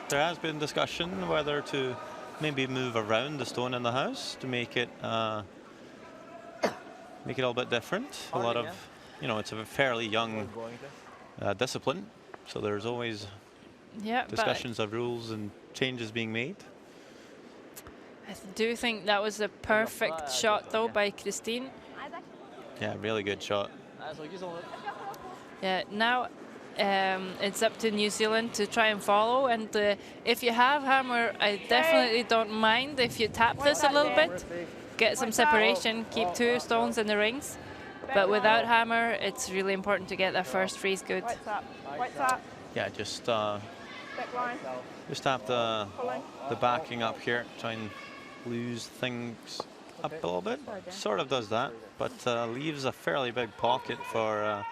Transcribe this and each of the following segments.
there has been discussion whether to maybe move around the stone in the house to make it a little bit different. A lot of, it's a fairly young discipline, so there's always discussions of rules and changes being made. I do think that was a perfect shot, though, by Christine. Yeah, really good shot. Yeah, now it's up to New Zealand to try and follow. And if you have hammer, I definitely don't mind if you tap this a little bit, get some separation, keep 2 stones in the rings. But without hammer, it's really important to get that first freeze good. Yeah, just tap the backing up here, try and lose things up a little bit. Sort of does that, but leaves a fairly big pocket for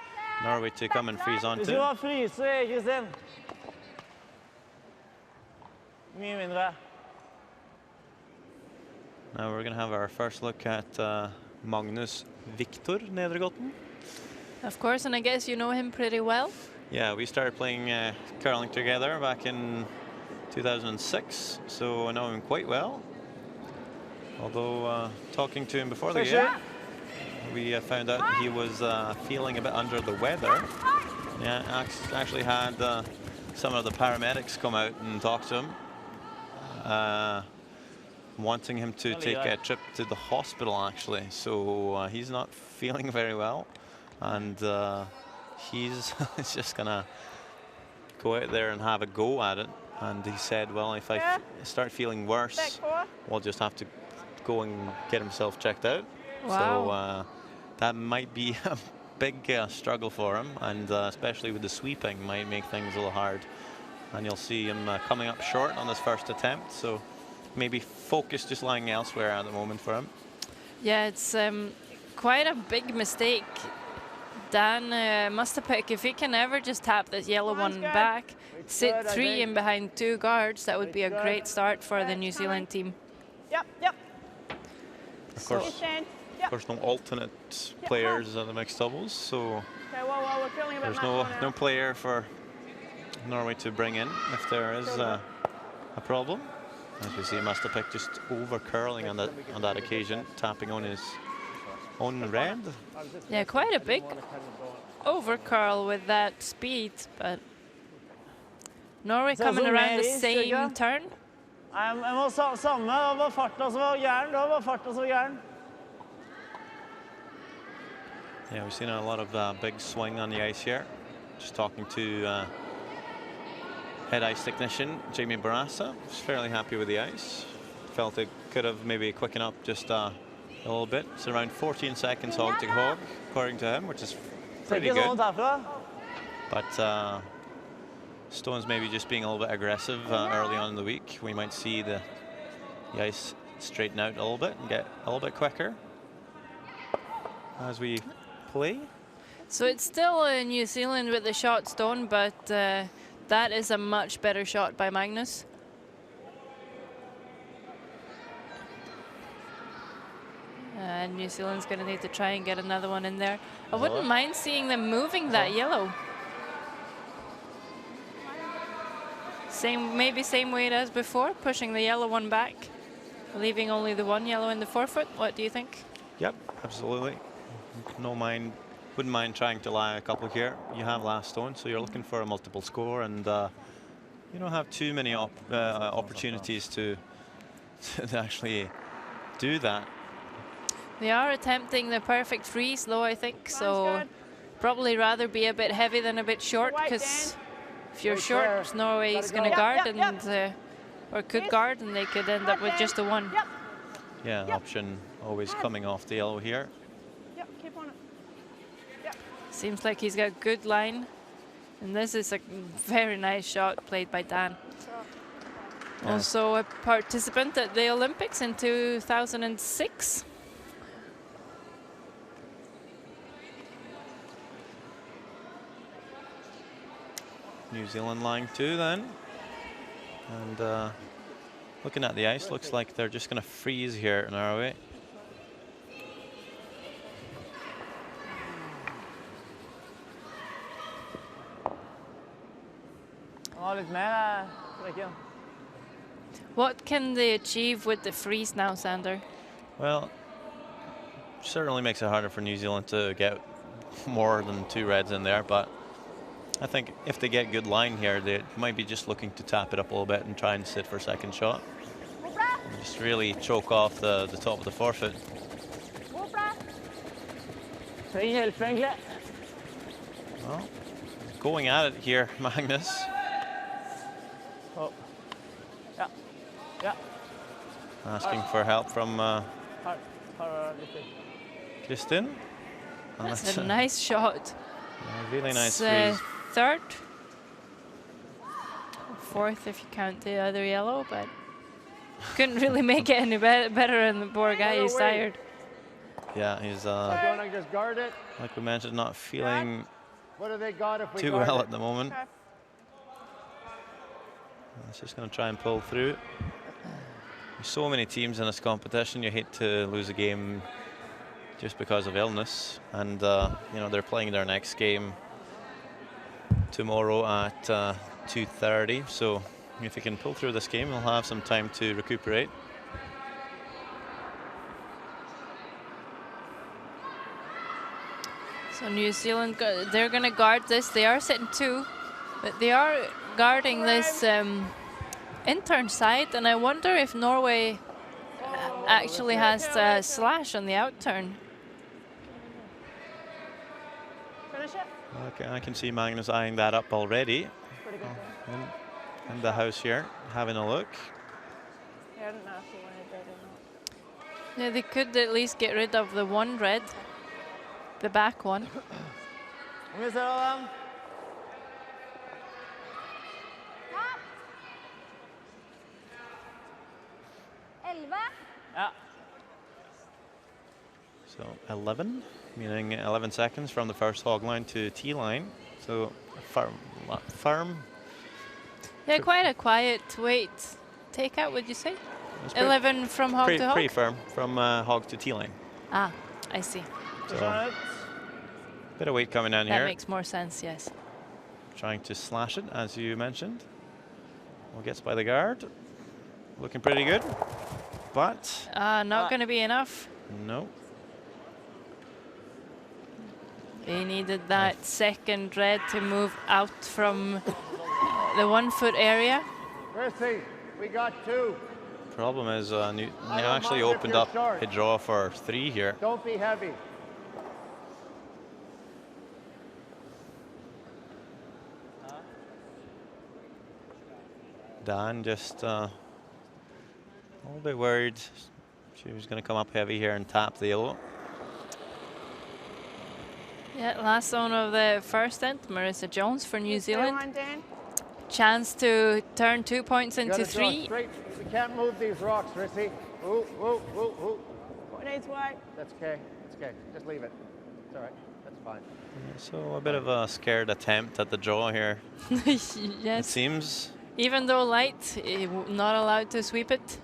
Norway to come and freeze onto. Now we're going to have our first look at Magnus Victor Nedregotten. Of course, and I guess you know him pretty well. Yeah, we started playing curling together back in 2006, so I know him quite well. Although talking to him before the game, we found out he was feeling a bit under the weather. Yeah, actually had some of the paramedics come out and talk to him, wanting him to take a trip to the hospital, actually. So he's not feeling very well, and he's just gonna go out there and have a go at it. And he said, well, if I start feeling worse, we'll just have to go and get himself checked out. Wow. So that might be a big struggle for him, and especially with the sweeping might make things a little hard. And you'll see him coming up short on his first attempt, so maybe focus just lying elsewhere at the moment for him. Yeah, it's quite a big mistake. Dan must have picked, if he can ever just tap this yellow one back, sit 3 in behind 2 guards, that would be a great start for the New Zealand team. Of course, no alternate players in the mixed doubles, so there's no player for Norway to bring in if there is a problem. As we see, Mastapek just over curling on that occasion, tapping on his own red. Yeah, quite a big over curl with that speed, but Norway coming around the same turn. Yeah, we've seen a lot of big swing on the ice here. Just talking to head ice technician Jamie Barassa. Was fairly happy with the ice. Felt it could have maybe quickened up just a little bit. It's around 14 seconds hog to hog, according to him, which is pretty good. But Stone's maybe just being a little bit aggressive early on in the week. We might see the ice straighten out a little bit and get a little bit quicker as we play. So it's still New Zealand with the shot Stone, but that is a much better shot by Magnus. And New Zealand's going to need to try and get another one in there. I wouldn't mind seeing them moving that yellow. Maybe same way as before, pushing the yellow one back, leaving only the one yellow in the forefoot. What do you think? Yep, absolutely. Wouldn't mind trying to lie a couple here. You have last stone, so you're looking for a multiple score, and you don't have too many opportunities to actually do that. They are attempting the perfect freeze, though, I think, so probably rather be a bit heavy than a bit short, because if you're short, Norway is going to guard and or could guard, and they could end up with just a one. Yeah, option always coming off the yellow here. Seems like he's got good line, and this is a very nice shot played by Dan. Yeah. Also a participant at the Olympics in 2006. New Zealand line 2 then, and looking at the ice, looks like they're just going to freeze here in Norway. What can they achieve with the freeze now, Sander? Well, certainly makes it harder for New Zealand to get more than 2 reds in there, but I think if they get good line here, they might be just looking to tap it up a little bit and try and sit for a second shot. And just really choke off the top of the forefoot. Well, going at it here, Magnus. Oh. Yeah. Yeah. Asking for help from Kristin. That's a nice shot. Really nice It's freeze. third. Fourth if you count the other yellow, but couldn't really make it any better, and the poor guy is tired. Yeah, he's Just guard it. like we mentioned, not feeling What do they got if we too guard well it? at the moment. It's just going to try and pull through. There's so many teams in this competition. You hate to lose a game just because of illness, and you know, they're playing their next game tomorrow at 2:30. So if you can pull through this game, we'll have some time to recuperate. So New Zealand, they're going to guard this. They are sitting 2, but they are guarding this intern side, and I wonder if Norway actually has a slash on the outturn. Okay, I can see Magnus eyeing that up already. In the house here, having a look. Yeah, they could at least get rid of the 1 red, the back one. So 11, meaning 11 seconds from the first hog line to T line. So firm. Yeah, quite a quiet weight takeout, would you say? 11 from hog to hog? Pretty firm from hog to T line. Ah, I see. So bit of weight coming in That here. makes more sense, yes. Trying to slash it, as you mentioned. Well, gets by the guard. Looking pretty good, but Not going to be enough. no. They needed that second red to move out from the 1 foot area. Chrissy, we got 2. Problem is, New actually opened up a draw for 3 here. Don't be heavy. Dan just a little bit worried. She was going to come up heavy here and tap the yellow. Yeah, last zone of the first end, Marissa Jones for New Zealand. Chance to turn 2 points into 3. We can't move these rocks, Chrissy. Ooh, ooh, ooh, ooh. That's okay. That's okay. Just leave it. It's all right. That's fine. So a bit of a scared attempt at the draw here, it Yes, seems. even though light, not allowed to sweep it.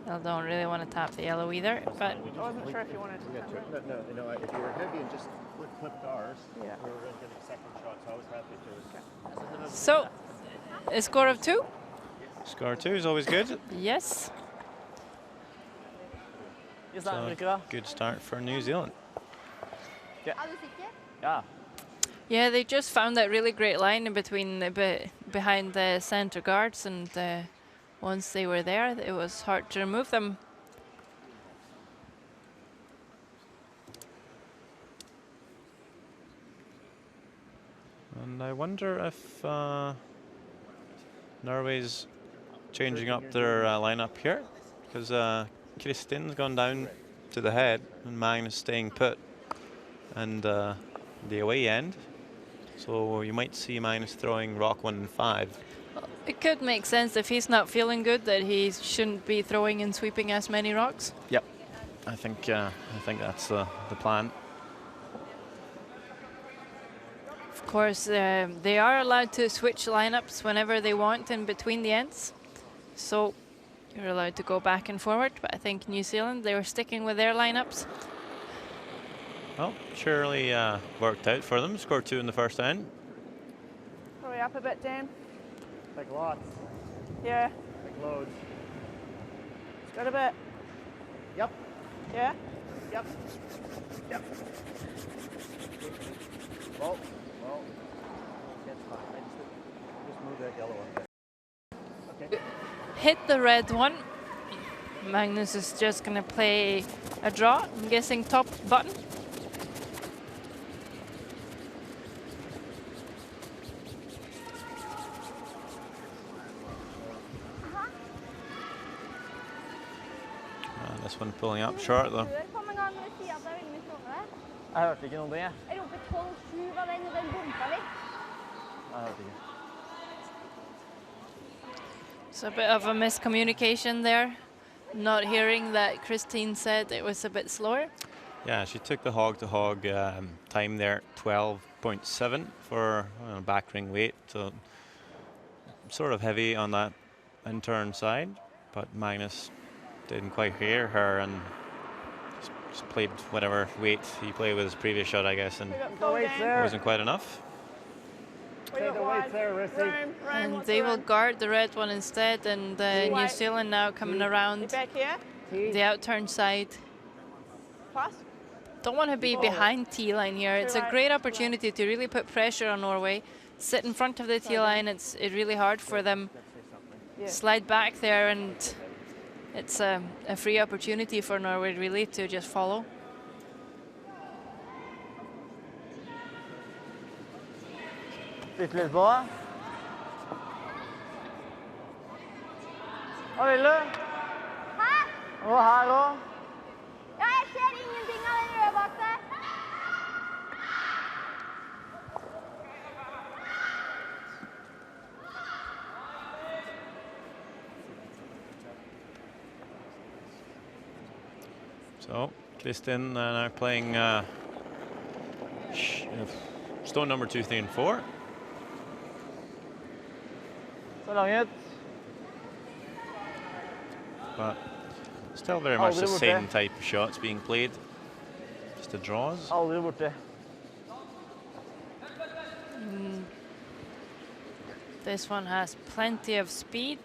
I don't really want to tap the yellow either, but I wasn't sure if you wanted to. No, if you were heavy and just clipped ours, Yeah. we were going to get a second shot, so I was happy to. so a score of 2. Score 2 is always good. Yes. So good start for New Zealand. Yeah. Yeah, they just found that really great line in between behind the center guards, and once they were there, it was hard to remove them. And I wonder if Norway's changing up their lineup here, because Kristin's gone down to the head and Magnus staying put and the away end. So you might see Magnus throwing rock 1 and 5. It could make sense if he's not feeling good that he shouldn't be throwing and sweeping as many rocks. Yep, I think that's the plan. Of course, they are allowed to switch lineups whenever they want in between the ends. So you're allowed to go back and forward, but I think New Zealand, they were sticking with their lineups. Well, surely worked out for them. Scored 2 in the first end. Hurry up a bit, Dan. Like lots. Yeah. Big loads. Got a bit. Yep. Yeah. Yep. Yep. Well. That's fine. I just move that yellow one. Okay. Hit the red one. Magnus is just going to play a draw. I'm guessing top button. This one pulling up short though. Jeg hørte ikke noe. Jeg ropte 12-7 var den, og den bompa litt. hørte ikke. It's a bit of a miscommunication there. Not hearing that Christine said it was a bit slower. Yeah, she took the hog-to-hog time there, 12.7 for back ring weight. So sort of heavy on that in-turn side, but Magnus didn't quite hear her and just played whatever weight he played with his previous shot, I guess, and it wasn't quite enough. Say the weights there, Rissy. And they will guard the red one instead, and New Zealand now coming around Back here. the outturn side. Pass. Don't want to be behind T-line here. It's a great opportunity to really put pressure on Norway. Sit in front of the T-line, it's really hard for them. Slide back there, and it's a free opportunity for Norway really to just follow. Litt på. Hva vil du? Hæ? Og her også. Ja, jeg ser ingenting av den røde bak der. So Kristin now playing stone number 2, 3, and 4. Så lang ut. But still very much the same type of shots being played. Just the draws. Aldri borte. This one has plenty of speed.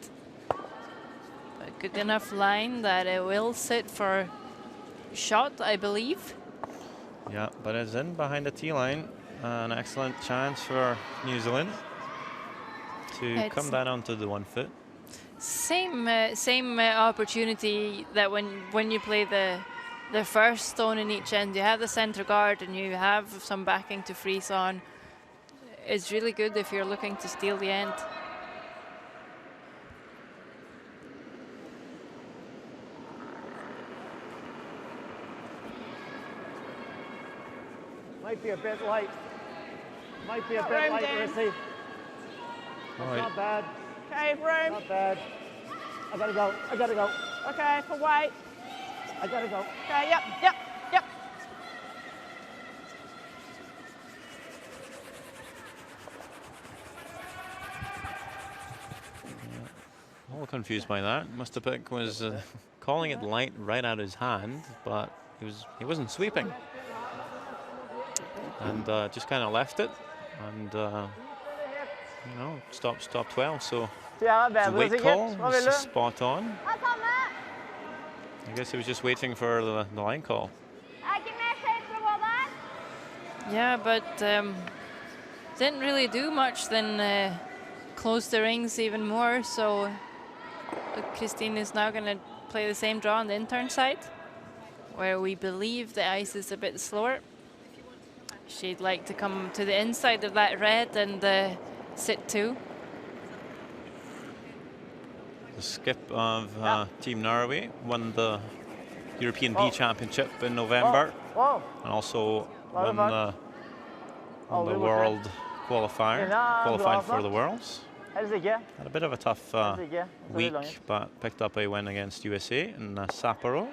A good enough line that it will sit for shot, I believe. Yeah, but it's in behind the T-line. An excellent chance for New Zealand to come down onto the 1 foot. Same opportunity that when you play the first stone in each end, you have the center guard and you have some backing to freeze on. It's really good if you're looking to steal the end. Might be a bit light. Might be a bit light, Rissy. That's not bad. Okay, room. Not bad. I gotta go. I gotta go. Okay, for white. I gotta go. Okay, yep. A little confused by that. Mustapik was calling it light right out of his hand, but he wasn't sweeping, and just kind of left it, and you know, stop 12. So the weight call was just spot on. I guess he was just waiting for the line call. Yeah, but didn't really do much than close the rings even more. So Christine is now going to play the same draw on the in-turn side, where we believe the ice is a bit slower. She'd like to come to the inside of that red and sit 2. The skip of Team Norway won the European B Championship in November, and also won the World qualifier, qualified for the Worlds. Had a bit of a tough week, but picked up a win against USA in Sapporo.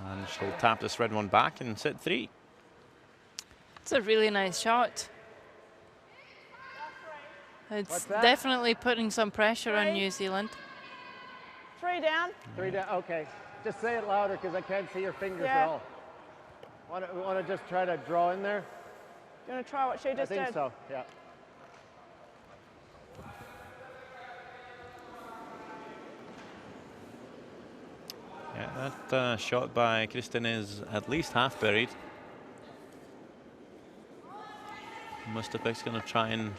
And she'll tap this red one back in set 3. It's a really nice shot. It's definitely putting some pressure on New Zealand. 3 down. 3 down. Okay. Just say it louder because I can't see your fingers at all. Want to just try to draw in there? You want to try what she just did? I think so. Yeah. That shot by Kristin is at least half buried. Mustapek's going to try and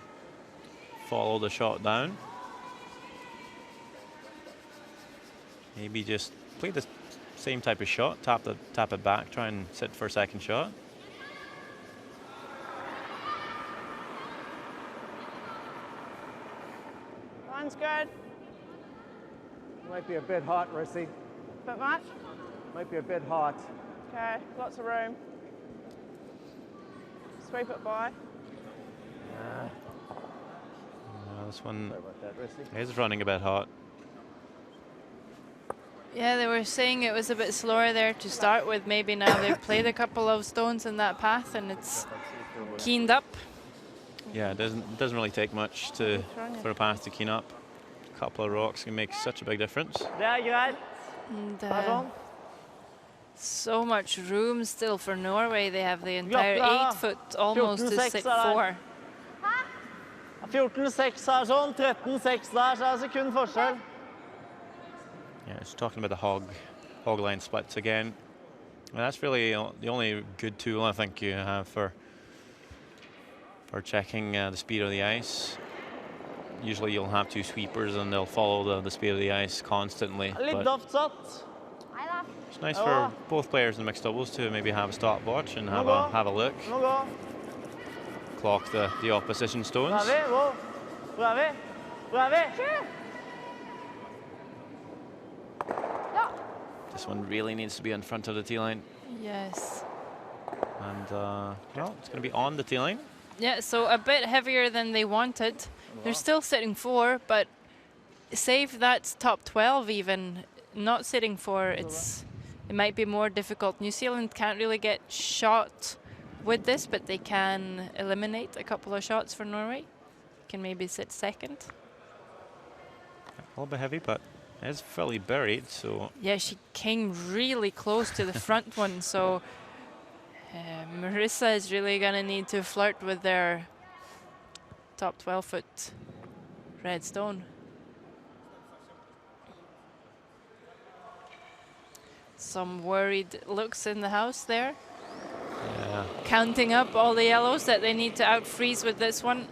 follow the shot down. Maybe just play the same type of shot, tap it back, try and sit for a second shot. Line's good. Might be a bit hot, Rissy. Bit much? Might be a bit hot. Okay, lots of room. Sweep it by. This one Sorry about that, Rissy. is running a bit hot. Yeah, they were saying it was a bit slower there to start with. Maybe now they've played a couple of stones in that path and it's keened up. Yeah, it doesn't really take much for a path to keen up. A couple of rocks can make such a big difference. And, so much room still for Norway. They have the entire 8 foot almost to sit 4. 14-6 her sånn, 13-6 der, så er det sekund forskjell. Yeah, it's talking about the hog line splits again. And that's really the only good tool I think you have for checking the speed of the ice. Usually you'll have 2 sweepers and they'll follow the speed of the ice constantly. Litt But daft satt. it's nice for both players in mixed doubles to maybe have a stopwatch and have a look, Nå gå. clock the opposition stones. Hvor er vi? Gå. Hvor er vi? Hvor er vi? This one really needs to be in front of the tee line. Yes. And well, it's going to be on the tee line. Yeah, so a bit heavier than they wanted. They're still sitting 4, but save that's top 12 even. Not sitting 4, it might be more difficult. New Zealand can't really get shot with this, but they can eliminate a couple of shots for Norway. Can maybe sit second. A little bit heavy, but it's fairly buried, so... Yeah, she came really close to the front one, so Marissa is really going to need to flirt with their top 12 foot red stone. Some worried looks in the house there. Yeah. Counting up all the yellows that they need to out-freeze with this one.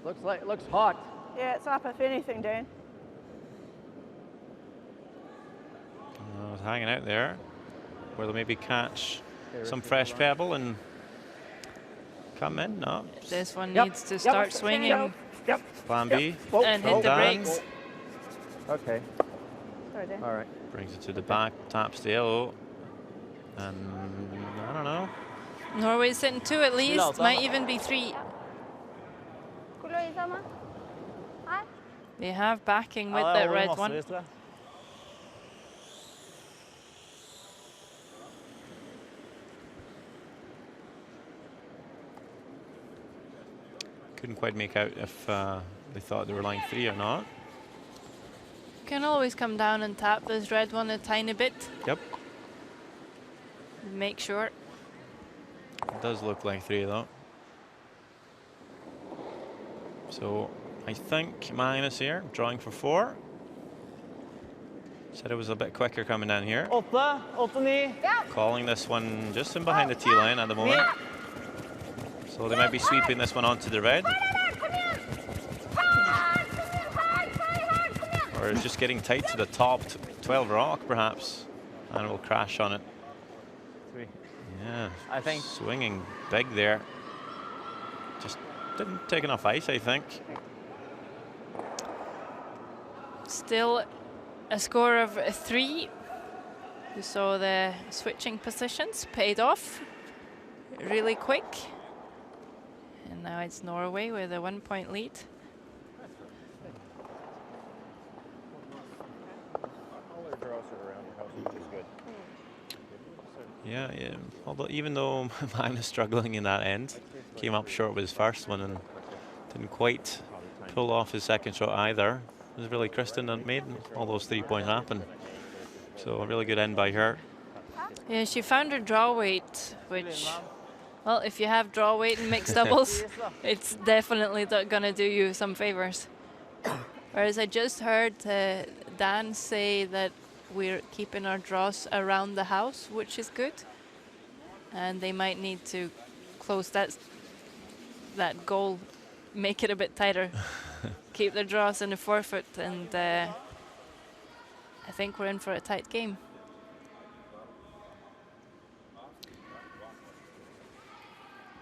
Looks hot. Yeah, it's up if anything, Dan. It's hanging out there. Where they'll maybe catch some fresh pebble and come in. No. This one needs to start swinging Plan B. and hit the Done. brakes. Okay. Sorry, Dan. All right. Brings it to the back, taps the yellow. And I don't know. Norway's sitting 2 at least, might even be 3. Hvor lå I sammen? Her? They have backing with Ja, that det red holder one. massevis, tror jeg. Couldn't quite make out if they thought they were line 3 or not. Can always come down and tap this red one a tiny bit. Yep. Make sure. It does look like 3 though. So I think Magnus here, drawing for 4. Said it was a bit quicker coming down here. 8, 9. Calling this one just in behind the tee line at the moment. So they might be sweeping this one onto the red. Or it's just getting tight to the top 12 rock perhaps. And it will crash on it. 3. Yeah, I think. swinging big there. Just didn't take enough ice, I think. Still a score of 3. So the switching positions paid off really quick. And now it's Norway with a 1-point lead. Yeah. Although even though Magnus struggling in that end, came up short with his first one and didn't quite pull off his second shot either. It was really Kristin that made all those 3 points happen. So a really good end by her. Yeah, she found her draw weight, which, well, if you have draw weight in mixed doubles, it's definitely going to do you some favors. Whereas I just heard Dan say that we're keeping our draws around the house, which is good. And they might need to close that goal, make it a bit tighter, keep the draws in the forefoot, and I think we're in for a tight game.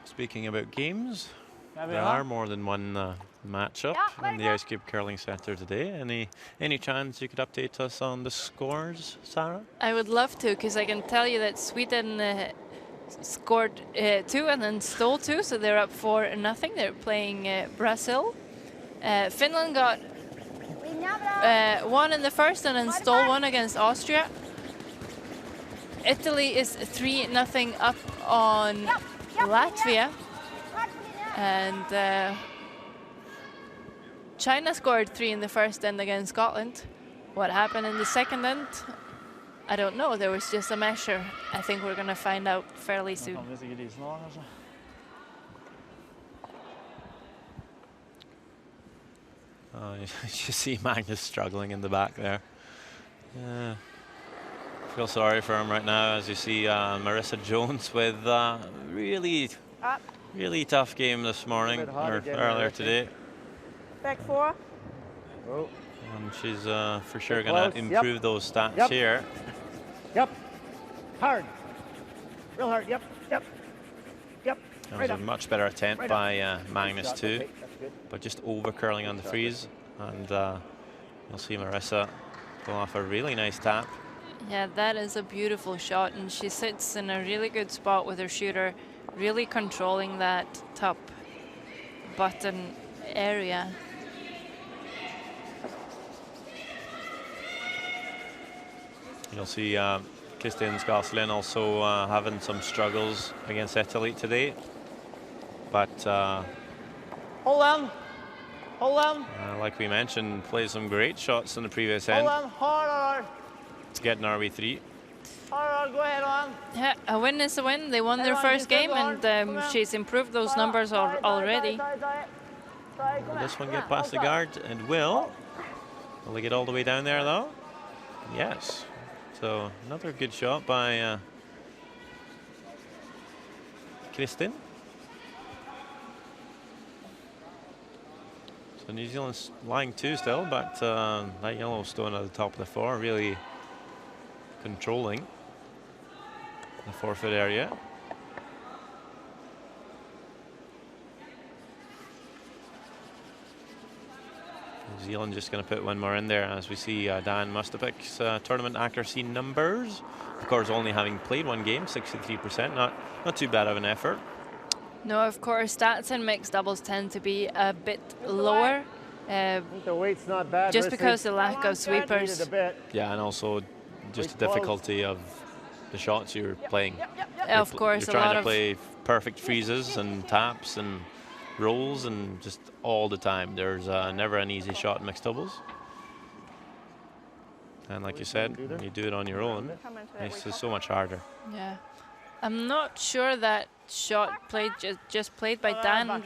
Speaking about games, Ja, vi there har. are more than one matchup in the Ice Cube Curling Centre today. Any chance you could update us on the scores, Sarah? I would love to, because I can tell you that Sweden scored 2 and then stole 2, so they're up 4-0. They're playing Brazil. Finland got 1 in the first and then stole 1 against Austria. Italy is 3-0 up on Latvia. And China scored 3 in the first end against Scotland. What happened in the second end? I don't know. There was just a measure. I think we're going to find out fairly soon. Kan vi sikkert isen nå, kanskje? You see Magnus struggling in the back there. Feel sorry for him right now, as you see Marissa Jones with really tough game this morning, or earlier today. Back 4. Oh. And she's for sure going to improve those stats here. Yep. Hard. Real hard. Yep. Yep. Yep. That was a much better attempt by Magnus too, Okay, that's good. but just over curling on the freeze. And you'll see Marissa pull off a really nice tap. Yeah, that is a beautiful shot, and she sits in a really good spot with her shooter, really controlling that top button area. You'll see Kristin Skaslin also having some struggles against Italy today. But Hold on. Hold on. like we mentioned, played some great shots in the previous Hold end on. Hard. to get an RB3. Hard. Go ahead on. Yeah, a win is a win. They won their Everyone, first just game, hold and on. she's improved those numbers already. Will this one get past the guard? And will they get all the way down there though? Yes. So another good shot by Kristin. So New Zealand's lying 2 still, but that Yellowstone at the top of the 4 really controlling the forefoot area. New Zealand just going to put one more in there, as we see Dan Mustapik's tournament accuracy numbers. Of course, only having played 1 game, 63%, not too bad of an effort. No, of course, stats in mixed doubles tend to be a bit lower, I think the weight's not bad. just Rissy. because the lack of sweepers. Needed a bit. Yeah, and also just the difficulty of the shots you're playing. Of course, You're a trying lot to of play perfect freezes and taps and rolls, and just all the time. There's never an easy shot in mixed doubles. And like you said, when you do it on your own, it's just so much harder. Yeah, I'm not sure that shot played just played by Dan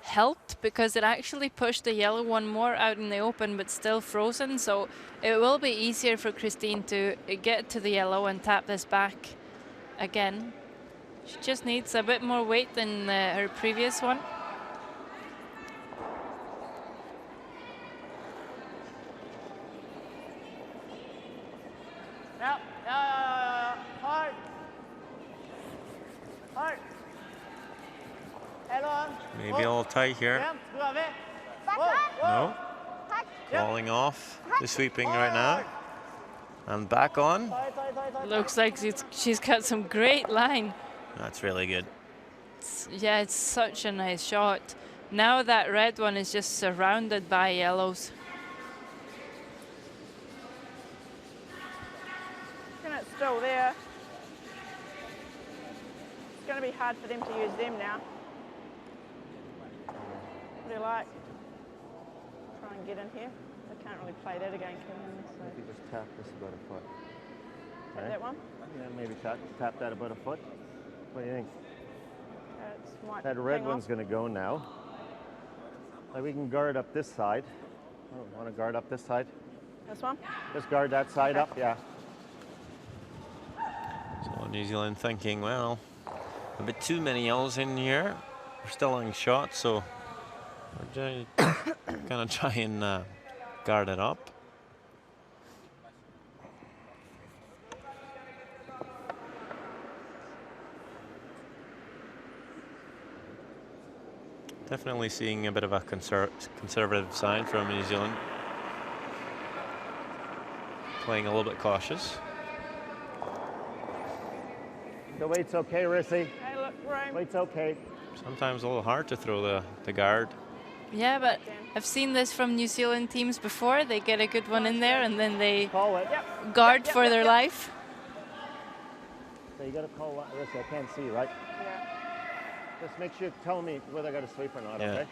helped, because it actually pushed the yellow one more out in the open, but still frozen. So it will be easier for Christine to get to the yellow and tap this back again. She just needs a bit more weight than her previous one. Ja. Hard. Head on. Maybe a little tight here. Jevnt. Nå er vi. No. Falling off the sweeping right now. And back on. Looks like she's got some great line. That's really good. Yeah, it's such a nice shot. Now that red one is just surrounded by yellows. And it's still there. It's going to be hard for them to use them now. What do you like? Try and get in here. They can't really play that again, can they? Maybe just tap this about a foot. So Okay. that one. Yeah, maybe tap that about a foot. What do you think? Might That red hang one's off. going to go now. Like we can guard up this side. Oh, want to guard up this side? This one? Just guard that side Okay. up, yeah. So New Zealand thinking, well, a bit too many yells in here. We're still in shot, so we're gonna try and guard it up. Definitely seeing a bit of a conservative side from New Zealand. Playing a little bit cautious. The weight's okay, Rissy. Hey, look, room. Weight's okay. Sometimes a little hard to throw the guard. Yeah, but I've seen this from New Zealand teams before. They get a good one in there and then they Call it. guard for their life. So you got to call that, Rissy. I can't see, right? Yeah. Just make sure you tell me whether I got to sweep or not, Yeah.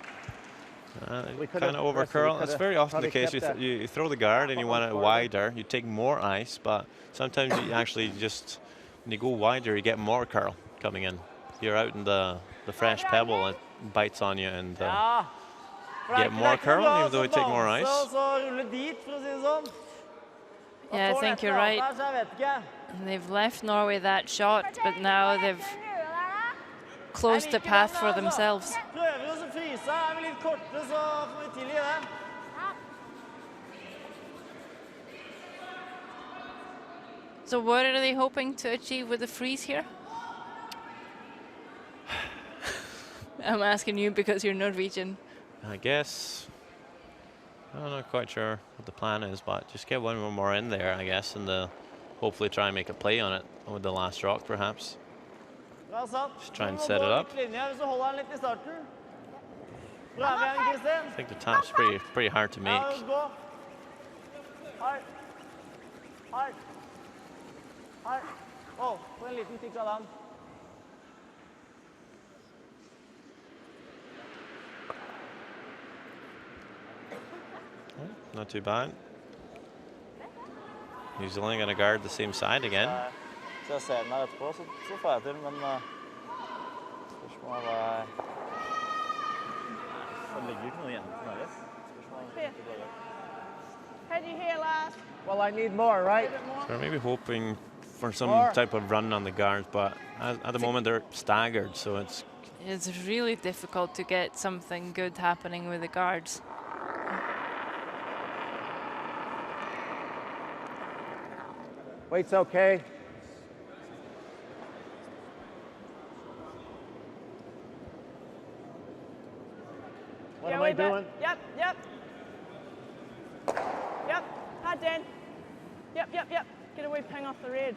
okay? We could've- Kind of over Rissy, we curl. That's could've very often the probably case. kept that You throw the guard and you want it forward. wider. You take more ice, but sometimes you actually just, when you go wider, you get more curl coming in. You're out in the fresh pebble, it bites on you and Ja. For det er get ikke- more det er ikke curl, noe bra even though å you take more danse ice. og så rulle dit, for å si det sånn. Da Yeah, I får think det you're et eller right. annet her, så jeg vet ikke. They've left Norway that shot, but now they've closed the path for themselves. Prøver å så fryse. Er vi litt korte, så får vi tilgi det. So what are they hoping to achieve with the freeze here? I'm asking you because you're Norwegian. I guess, I'm not quite sure what the plan is, but just get one more in there, I guess, and hopefully try and make a play on it with the last rock, perhaps. Bra satt. Just try and Du må set gå it up. litt linje hvis du holder den litt I starten. Bra igjen, Kristin. I think the tap's pretty hard to Ja, make. gå. Her. Her. Her. Å, få en liten tikk av den. Not too bad. New Zealand going to guard the same side again. Så jeg ser den her etterpå, så får jeg til, men spørsmålet er... Det ligger jo ikke noe igjen til Norge. Had you here last? Well, I need more, right? So we're maybe hoping for some type of run on the guards, but at the moment they're staggered, so it's really difficult to get something good happening with the guards. Weight's okay. What am I doing? Yep. Hard, Dan. Yep. Get a wee ping off the red.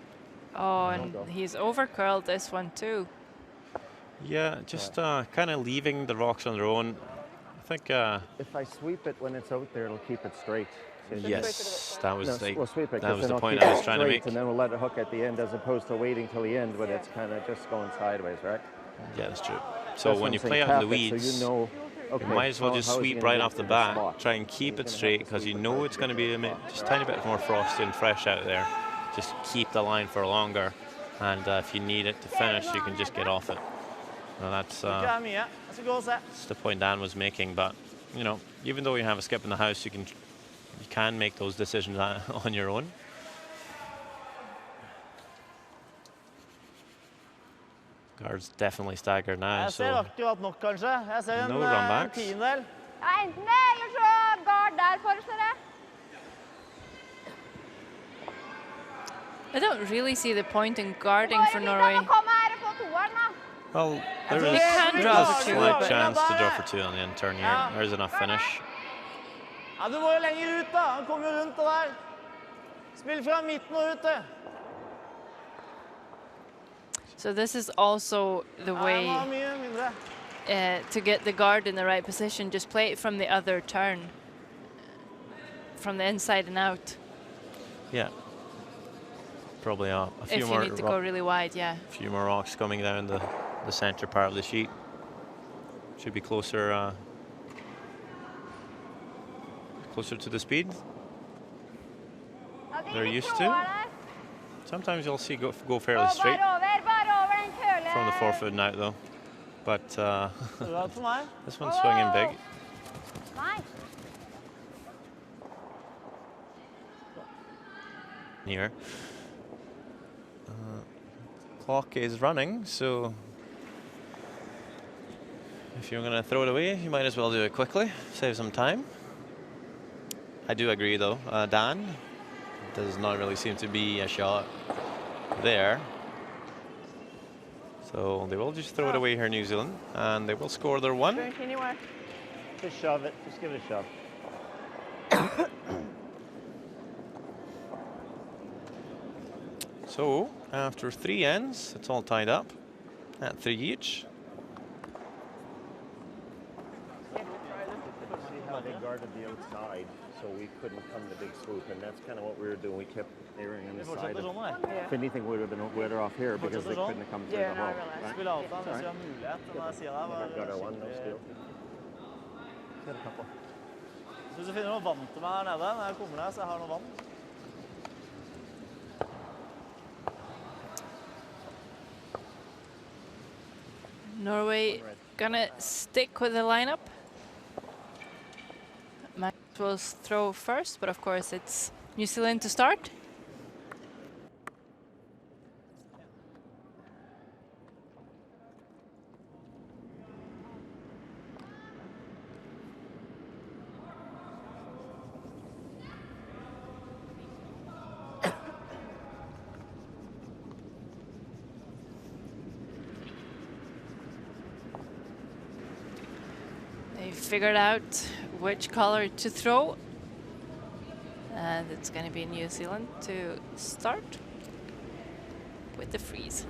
Oh, and he's overcurled this one too. yeah, just kind of leaving the rocks on their own. I think If I sweep it when it's out there, it'll keep it straight. yes, that was No, like, we'll sweep it, that 'cause was then the I'll point keep I it was trying to straight, make. And then we'll let it hook at the end as opposed to waiting till the end when it's kind of just going sideways, right? Yeah, that's true. So That's when what you I'm play saying, out in the tap it weeds, so you know, okay, you might as well how- just how is he sweep gonna right get off the to bat. spot? Try and keep He's it gonna straight have to because you sweep it know right it's going to be to just a tiny bit more frosty and fresh out there. Just keep the line for longer, and if you need it to finish, you can just get off it. Now that's Det er mye. Jeg skal gå og se. that's the point Dan was making. But you know, even though you have a skip in the house, you can make those decisions on your own. Guards definitely staggered now, Jeg ser so akkurat nok, kanskje. Jeg ser en No runbacks. tiendedel. Ja, enten det, eller så guard der, foreslår jeg. I don't really see the point in guarding Bare for litt Norway. av å komme her og få toeren, da. well, there think is they can there's draw a for two, slight but- chance to draw for two on the end turn here. Yeah. There's enough finish. Ja, du må jo lenger ut, da. Han kommer jo rundt det der. Spill fra midten og ut, det. So this is also the Ja, jeg way må ha mye mindre. to get the guard in the right position. Just play it from the other turn, from the inside and out. Yeah. Probably a few If you more need to go really wide, yeah. few more rocks coming down the center part of the sheet. Should be closer closer to the speed. Ja, det They're litt used to. tråder der. Sometimes you'll see go fairly Og straight bare over den køle. from the forefoot and out though. But Det er bra for meg. this one's swinging big. Nei. Here. clock is running, so if you're going to throw it away, you might as well do it quickly, save some time. I do agree, though. Dan, does not really seem to be a shot there. So they will just throw it away here, New Zealand, and they will score their one. Drink anyway. Just shove it. Just give it a shove. So after 3 ends, it's all tied up at 3 each. See how they guarded the outside, so we couldn't come to big swoop, and that's kind of what we were doing. We kept erring on the side. If anything, would have been better off here because they couldn't have come through the hole. Right? Got our one, no skill. Got a couple. Hvis du finner noe vann til meg her nede, når jeg kommer ned, så jeg har noe vann. Norway gonna stick with the lineup. Max will throw first, but of course it's New Zealand to start. They figured out which color to throw, and it's going to be New Zealand to start with the freeze.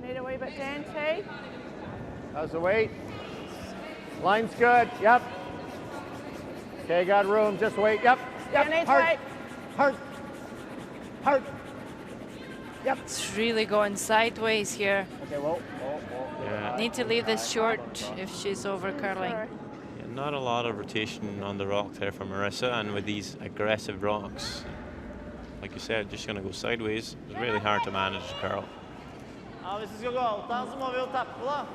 We need a wee bit, Dan, T. How's the weight? Line's good. Yep. Okay, got room. Just wait. Yep. Yep. Dan needs Hard. weight. Hard. Hard. Yep. It's really going sideways here. Okay, whoa. Yeah. Need to leave this short if she's over curling. Yeah, not a lot of rotation on the rock there for Marissa, and with these aggressive rocks, like you said, just going to go sideways. It's really hard to manage the curl. Ja, hvis vi skal gå alt her, så må vi jo tappe da.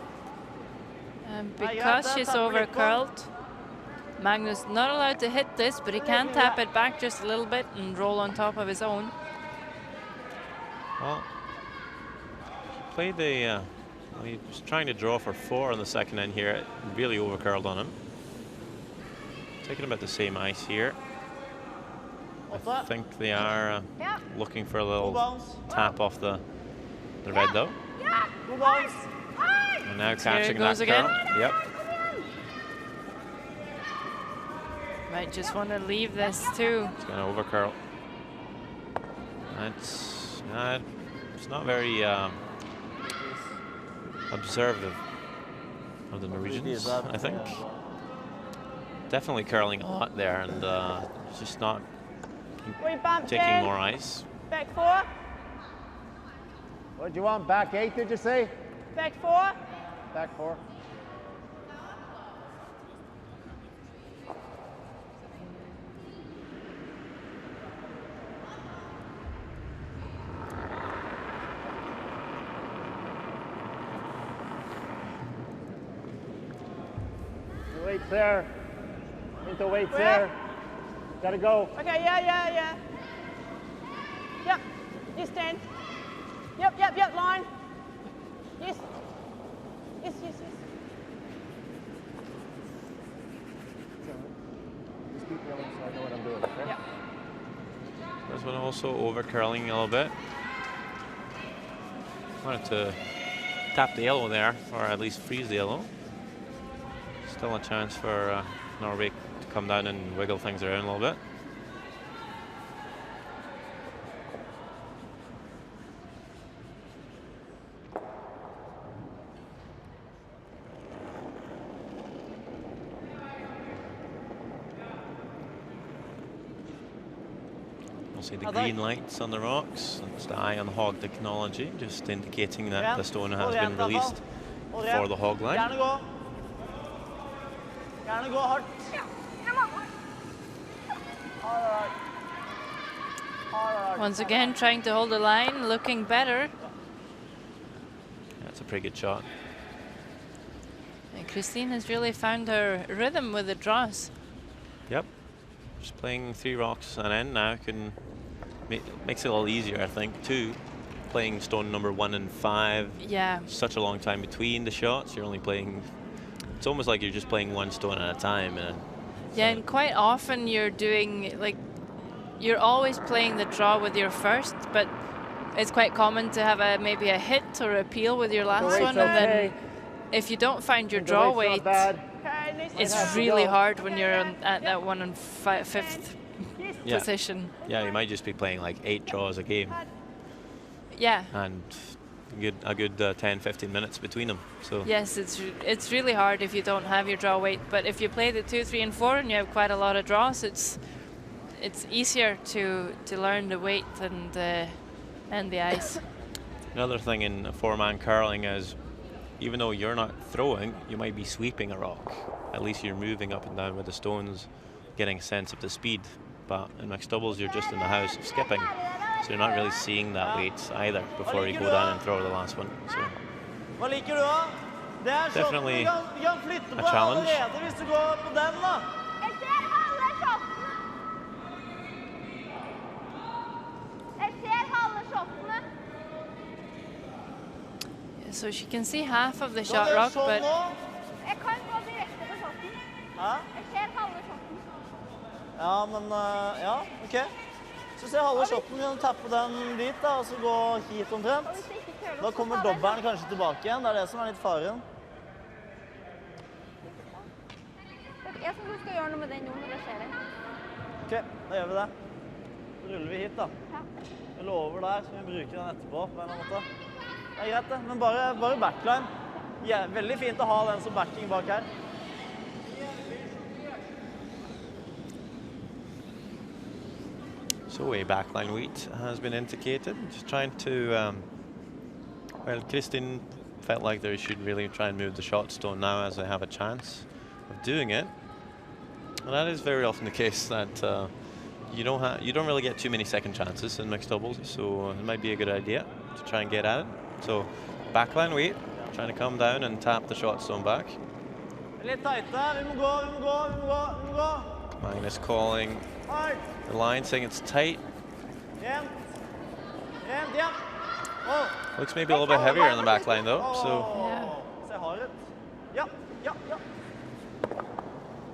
And because she's over curled, Magnus not allowed to hit this, but he can tap it back just a little bit and roll on top of his own. Well, played the. Well, he was trying to draw for 4 on the second end here. It really over curled on him. Taking about the same ice here. I think they are looking for a little tap off the red though. And now catching that again. curl. Yep. Might just want to leave this too. It's going to over curl. It's not very observative of the Norwegians, I think. Definitely curling a lot there, and just not taking more ice. Back 4. What did you want? Back 8, did you say? Back 4. Back 4. Weight's there. Into weight's there. Gotta go. Okay, yeah. Yep. You stand. Yep, line. Yes. Yes. Just keep yelling so I know what I'm doing, okay? Yep. This one also over curling a little bit. Wanted to tap the yellow there, or at least freeze the yellow. Still a chance for Norway to come down and wiggle things around a little bit. We'll see the green lights on the rocks. It's the eye on hog technology, just indicating that the stone has been released for the hog line. Gjerne gå hardt. Once again, trying to hold the line, looking better. That's a pretty good shot. And Christine has really found her rhythm with the draws. Yep. just playing 3 rocks and end now makes it a little easier, I think, too. Playing stone number 1 and 5. Yeah. Such a long time between the shots. You're only playing. It's almost like you're just playing 1 stone at a time. Yeah, and quite often you're doing like you're always playing the draw with your first, but it's quite common to have maybe a hit or a peel with your last one, and then if you don't find your draw weight, it's really hard when you're at that 1 and 5th position. Yeah, you might just be playing like 8 draws a game. Yeah. And a good 10-15 minutes between them. So yes, it's really hard if you don't have your draw weight. But if you play the 2, 3, and 4, and you have quite a lot of draws, it's easier to learn the weight and the ice. Another thing in 4-man curling is, even though you're not throwing, you might be sweeping a rock. At least you're moving up and down with the stones, getting a sense of the speed. But in mixed doubles, you're just in the house of skipping, so you're not really seeing that weight either before you go down and throw the last one. So definitely a challenge. So she can see half of the shot rock, but ja, men ja, OK. Så ser halve shotten, kan du tappe den dit da, og så gå hit omtrent. Da kommer dobbelen kanskje tilbake igjen, det er det som er litt faren. Jeg synes du skal gjøre noe med den nå når det skjer det. OK, da gjør vi det. Så ruller vi hit da. Vi lover der, så vi bruker den etterpå på en eller annen måte. Det er greit det, men bare backline. Ja, veldig fint å ha den som backing bak her. So a backline weight has been indicated. Just trying to, well, Kristin felt like they should really try and move the shot stone now as they have a chance of doing it. And that is very often the case, that you don't really get too many second chances in mixed doubles, so it might be a good idea to try and get at it. So backline weight, trying to come down and tap the shot stone back. Litt tightere, vi må gå. Magnus calling the line, saying it's tight. Rent, ja. Looks maybe a little bit heavier in the back line though. Se hard ut. Ja.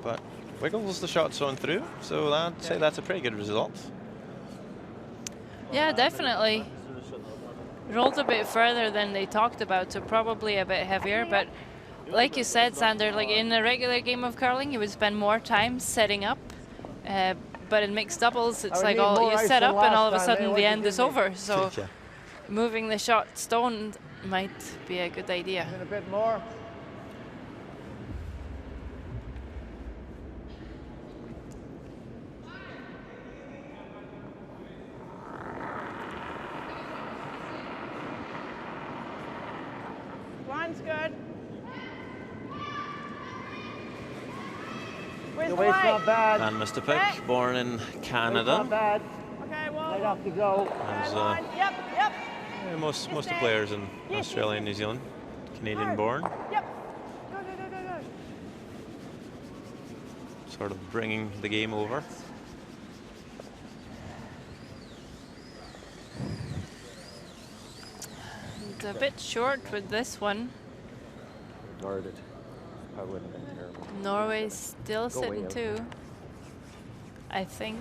But wiggles the shot zone through, so I'd say that's a pretty good result. yeah, definitely. Rolled a bit further than they talked about, so probably a bit heavier, but like you said, Sander, like in a regular game of curling, you would spend more time setting up. But in mixed doubles, it's like you set up and all of a sudden the end is over. So moving the shot stone might be a good idea. A bit more. Line's good. The weight's not bad. And Mr. Pick, born in Canada. Not bad. Okay, well. Right off to go. As, Yep. yeah, most of the players in Australia and New Zealand, Canadian born. Yep. Go. Sort of bringing the game over. It's a bit short with this one. Guarded. I wouldn't have been terrible. Norway's still sitting two, I think.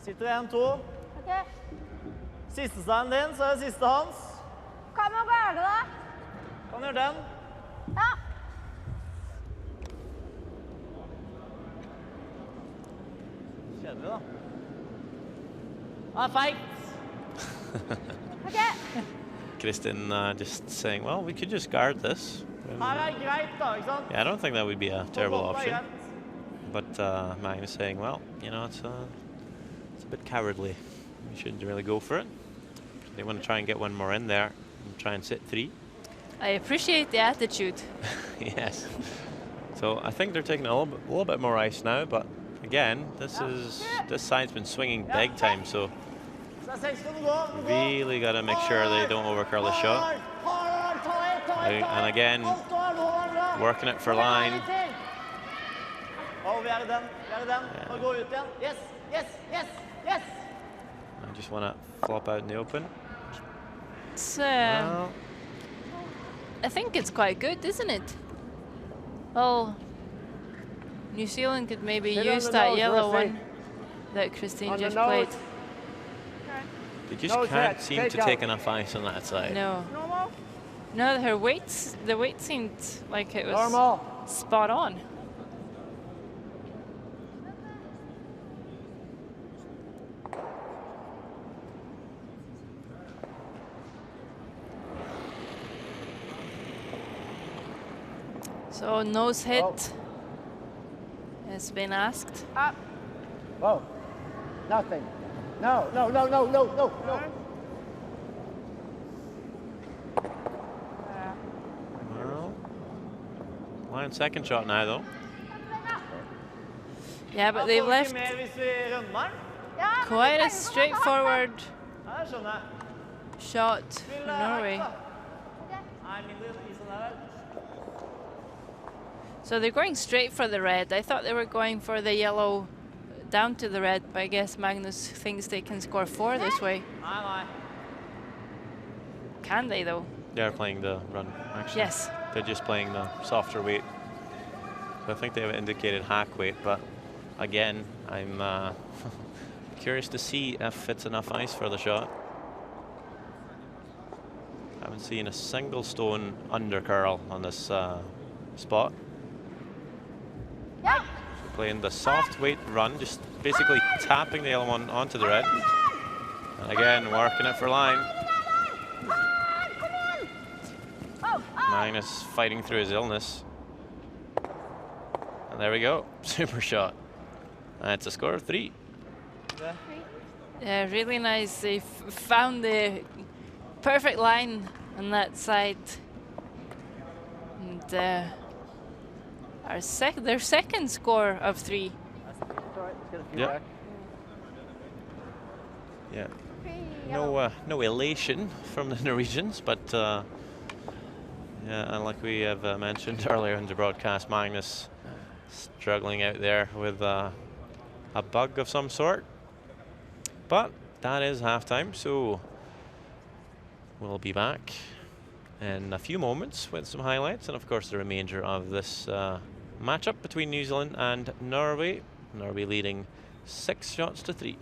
Sitter 1-2. Ok. Siste steinen din, så er det siste hans. Hva med å garde da? Kan gjøre den. Ja. Kjedelig da. Det er feigt. Ok. Kristin just saying, well, we could just guard this. Her er greit da, ikke sant? Yeah, I don't think that would be a terrible option. But Magnus saying, well, you know, it's a bit cowardly. We shouldn't really go for it. They want to try and get one more in there and try and sit 3. I appreciate the attitude. Yes. So I think they're taking a little bit more ice now, but again, this side's been swinging big time, so really got to make sure they don't overcurl the shot. And again, working it for line. vi er i den. Og gå ut igjen. Yes, yes, yes, yes! I just want to flop out in the open. It's, Well, I think it's quite good, isn't it? Well, New Zealand could maybe Sit on use the that nose, yellow Rusty. one that Christine On the just nose. played. they just Nose can't head, seem take to out. take enough ice on that side. No. Normal? No, the weight seemed like it was Normal. spot on. So nose hit has been asked. Up. Whoa. Nothing. No, no, no, no, no, no, no. Well, line second shot now, though. Yeah, but they left Mer hvis vi rømmer. quite a straightforward Ja, det skjønner jeg. shot for Norway. Nei, mindre i sånn her. So they're going straight for the red. I thought they were going for the yellow down to the red, but I guess Magnus thinks they can score 4 this way. Nei. Can they though? They're playing the run, actually. Yes. They're just playing the softer weight. So I think they have indicated hack weight, but again, I'm curious to see if it's enough ice for the shot. Haven't seen a single stone under curl on this spot. Yeah. So playing the soft weight run, just basically tapping the yellow one onto the red. And again, working it for line. Magnus fighting through his illness. And there we go, super shot. And it's a score of 3. Yeah, really nice. They found the perfect line on that side. And their second score of 3. Yeah. Yeah. No elation from the Norwegians, but yeah, and like we have mentioned earlier in the broadcast, Magnus struggling out there with a bug of some sort. But that is halftime, so we'll be back in a few moments with some highlights and of course the remainder of this matchup between New Zealand and Norway. Norway leading 6 shots to 3.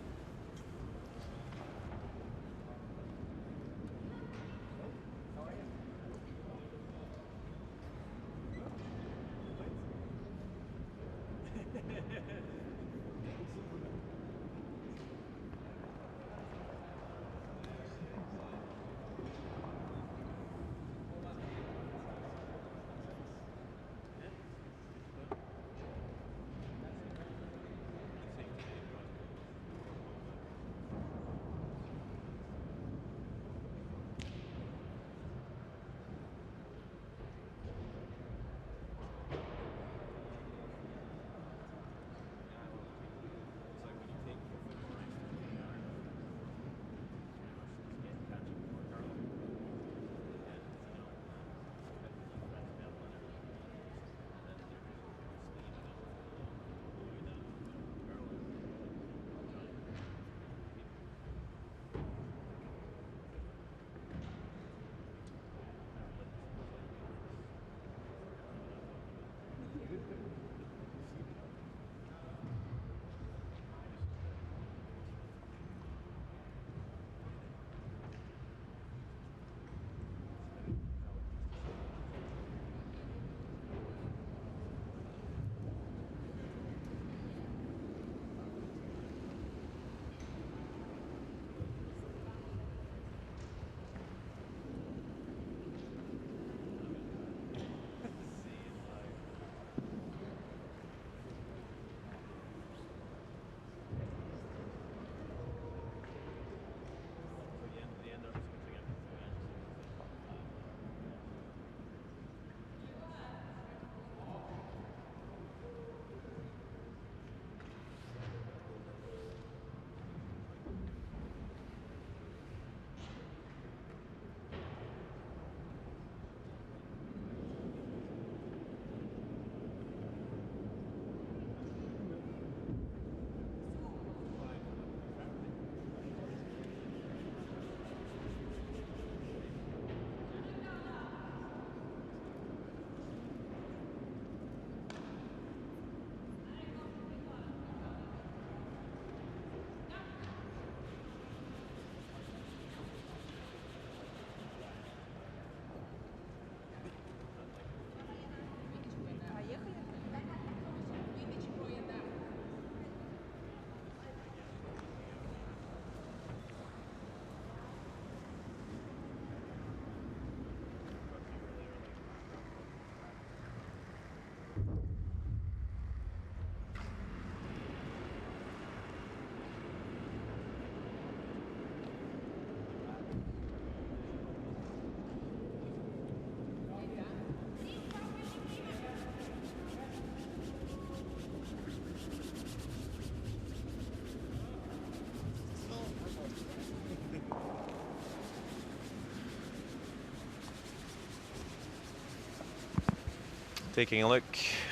Taking a look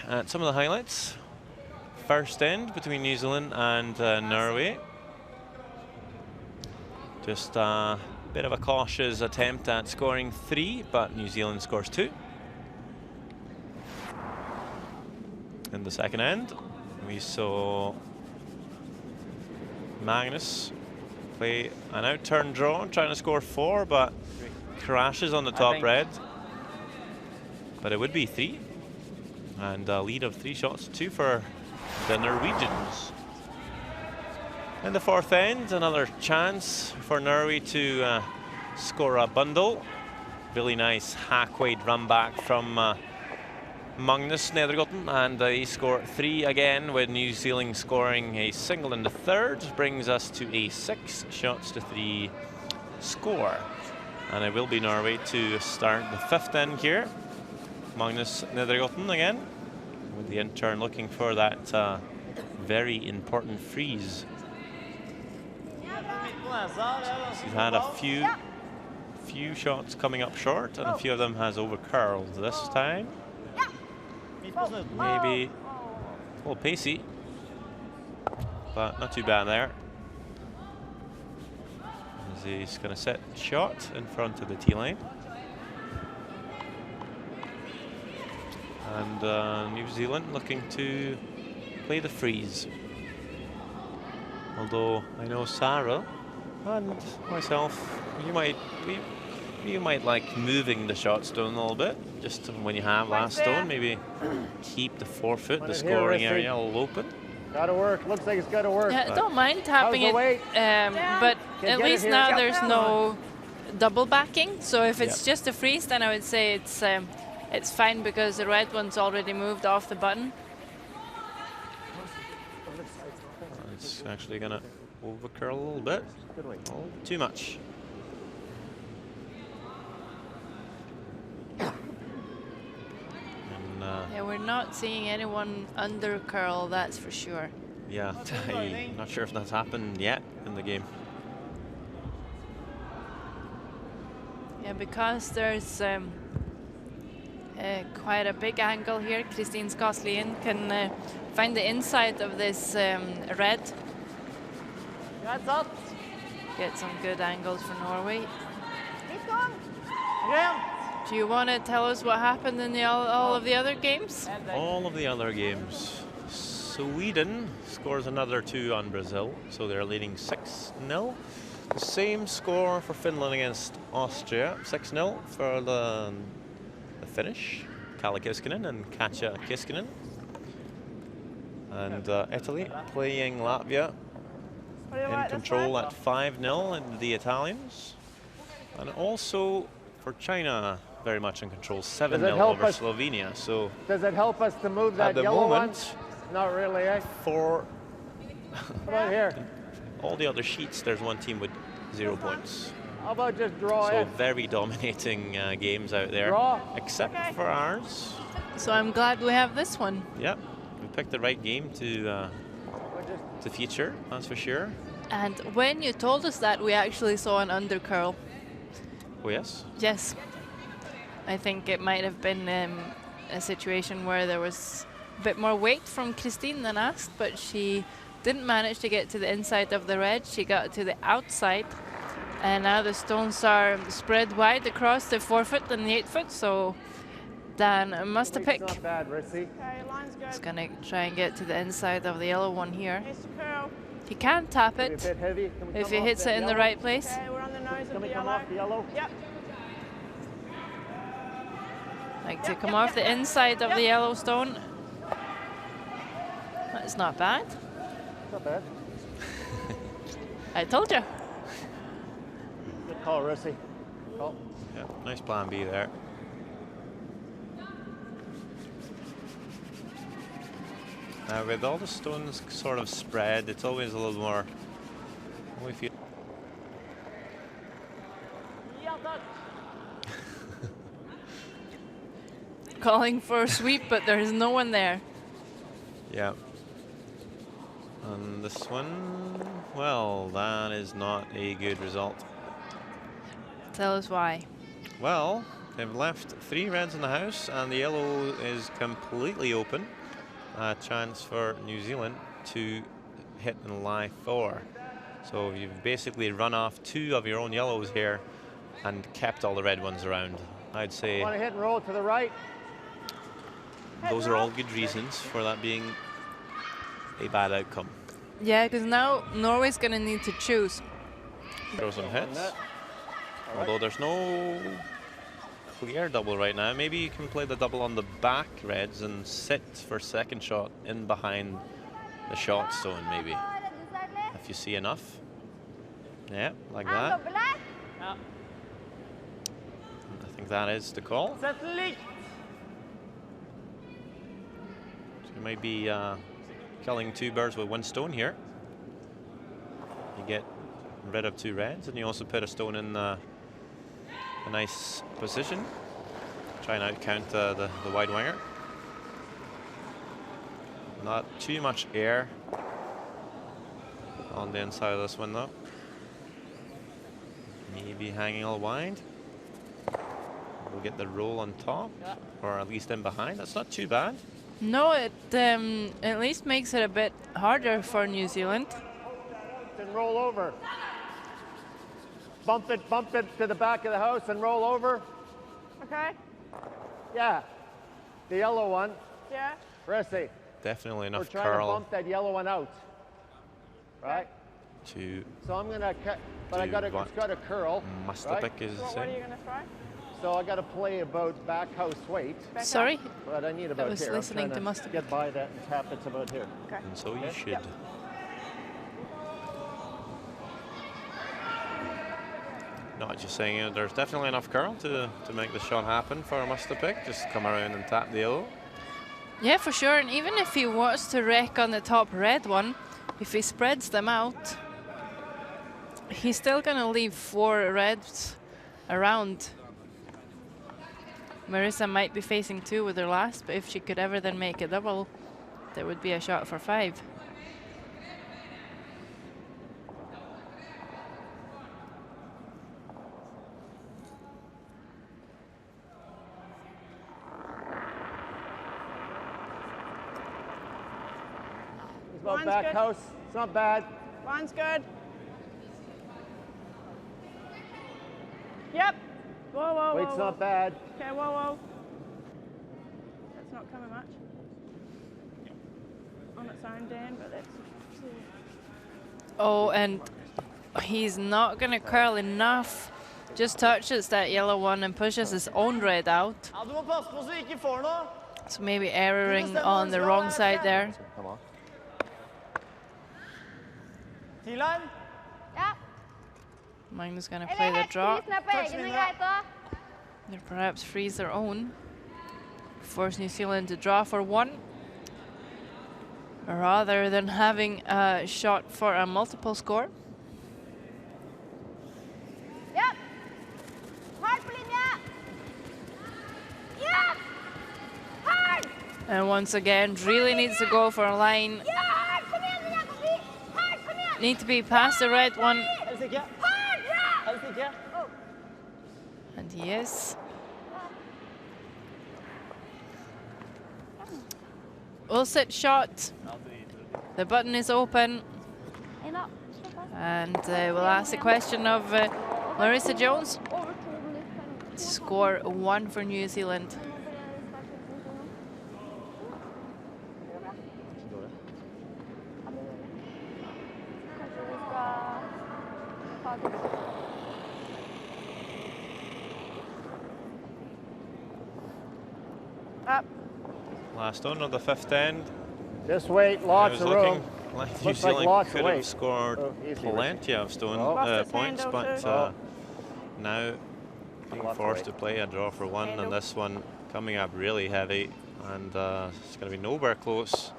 at some of the highlights. First end between New Zealand and Norway. Just a bit of a cautious attempt at scoring 3, but New Zealand scores 2. In the second end, we saw Magnus play an out-turn draw, trying to score 4, but crashes on the top red. But it would be 3. And a lead of 3 shots, 2 for the Norwegians. In the fourth end, another chance for Norway to score a bundle. Really nice half-weight run back from Magnus Nedergotten, and he scored 3 again, with New Zealand scoring a single in the third. Brings us to a 6 shots to 3 score. And it will be Norway to start the fifth end here. Magnus Nedergotten again, with the intern looking for that very important freeze. He's had a few shots coming up short, and a few of them has over curled this time. Maybe a little pacey, but not too bad there. As he's going to set shot in front of the tee line. And New Zealand looking to play the freeze. Although I know Sarah and myself, you might like moving the shot stone a little bit, just when you have last stone, maybe keep the forefoot, the scoring area all open. Gotta work. Looks like it's gotta work. Yeah, I don't mind tapping it, but at least now there's no double backing. So if it's just a freeze, then I would say it's fine, because the red one's already moved off the button. It's actually gonna over curl a little bit. Oh, too much. Yeah, we're not seeing anyone under curl, that's for sure. Yeah, I'm not sure if that's happened yet in the game. Yeah, because there's quite a big angle here. Christine Skaslien can find the inside of this red. Get some good angles for Norway. Do you want to tell us what happened in all of the other games? All of the other games. Sweden scores another 2 on Brazil, so they're leading 6-0. The same score for Finland against Austria, 6-0 for the Finnish, Kalle Kiskinen and Katja Kiskinen. And Italy playing Latvia in control at 5-0, and the Italians. And also for China, very much in control, 7-0 over Slovenia. So does it help us to move that yellow one? Not really, eh? For right here. all the other sheets, there's one team with 0 points. How about just draw So it? very dominating games out there, except for ours. So I'm glad we have this one. Yep, we picked the right game to feature, that's for sure. And when you told us that, we actually saw an under curl. Oh yes? Yes. I think it might have been a situation where there was a bit more weight from Christine than asked, but she didn't manage to get to the inside of the red. She got to the outside, and now the stones are spread wide across the 4-foot and the 8-foot, so Dan must have picked. Not bad, Rissy. He's gonna try and get to the inside of the yellow one here. He can tap it if he hits it in the right place. Okay, we're on the nose Can of we the come yellow. off the yellow? Yep. Like to come off the inside of the yellow stone. That's not bad. Not bad. I told you. Good call, Rissy. Call. Yeah, nice plan B there. Now with all the stones sort of spread, it's always a little more. We feel. Calling for a sweep, but there is no one there. Yeah. And this one, well, that is not a good result. Tell us why. Well, they've left 3 reds in the house, and the yellow is completely open. A chance for New Zealand to hit and lie 4. So you've basically run off 2 of your own yellows here and kept all the red ones around. I'd say Want to hit and roll to the right? those are all good reasons for that being a bad outcome. Yeah, because now Norway's going to need to choose. Throw some hits. Although there's no clear double right now. Maybe you can play the double on the back reds and sit for second shot in behind the shot zone, maybe. If you see enough. Yeah, like that. Ja. I think that is the call. Sett den likt. So you might be killing 2 birds with 1 stone here. You get rid of 2 reds, and you also put a stone in a nice position. Try and outcount the wide winger. Not too much air on the inside of this one though. Maybe hanging all wide. We'll get the roll on top, or at least in behind. That's not too bad. No, it at least makes it a bit harder for New Zealand. And roll over. Bump it to the back of the house and roll over. Okay. Yeah. The yellow one. Yeah. Pressy. Definitely We're enough trying to curl bump that yellow one out. Right? to So I'm gonna cut, but Do it's got a curl. must right? pick is the What are you same. going to throw? So I got to play about back house weight, Back Sorry? but I need about was here. I'm listening trying to Must Have get by that and tap it's about here. Okay. And so you should. Yep. No, just saying, there's definitely enough curl to make the shot happen for a muster pick. Just come around and tap the yellow. Yeah, for sure. And even if he wants to wreck on the top red one, if he spreads them out, he's still going to leave 4 reds around. Marissa might be facing 2 with her last, but if she could ever then make a double, there would be a shot for 5. It's about Mine's back good. house. It's not bad. Mine's good. Yep. Whoa, whoa, Weight's whoa, not whoa. bad. Okay, whoa, whoa. That's not coming much. On its own, Dan, but that's... Oh, and he's not going to curl enough. Just touches that yellow one and pushes his own red out. Ja, du må passe på så du ikke får noe. So maybe erroring on the wrong side there. Come on. T-line. Ja. Magnus going to Eller play the helt draw. prisen er på egen, er greit da. Or perhaps freeze their own. Force New Zealand to draw for 1. Rather than having a shot for a multiple score. Ja. Hard på linje. Ja. Hard. And once again, really needs to go for a line. Ja, hard. Kom igjen, Jakob. Hard, kom igjen. Need to be past the red one. Helst ikke. Hard, bra. Helst ikke. And he is. We'll set shot. The button is open. En da. And we'll ask the question of Marissa Jones. Over 2 minutter. Score 1 for New Zealand. Kanskje vi skal ta det. Up. Last stone of the 5th end. Just wait, I lots was of looking room. like New Looks like Zealand lots of could have weight. scored Oh, easy, plenty of stone Oh. Lost his points, handle but too. now being Lots of forced weight. to play a draw for 1, Handle. and this one coming up really heavy, and it's going to be nowhere close.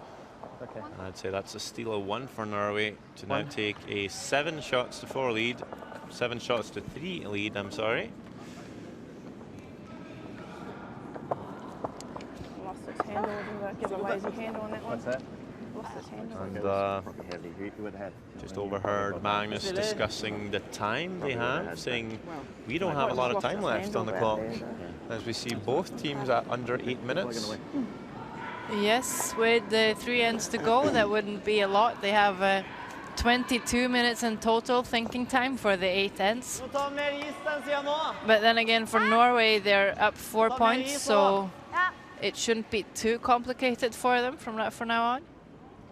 Okay. And I'd say that's a steal of 1 for Norway to now 1. take a 7 shots to 4 lead, 7 shots to 3 lead, I'm sorry. Lost its handle. Didn't give a lazy handle on that one. What's that? And Probably heavy. You would have just overheard Magnus discussing the time they have, saying we don't have a lot of time left on the clock, as we see both teams at under 8 minutes. Yes, with the 3 ends to go, that wouldn't be a lot. They have 22 minutes in total thinking time for the 8 ends. But then again, for Norway, they're up 4 points, so it shouldn't be too complicated for them from now on.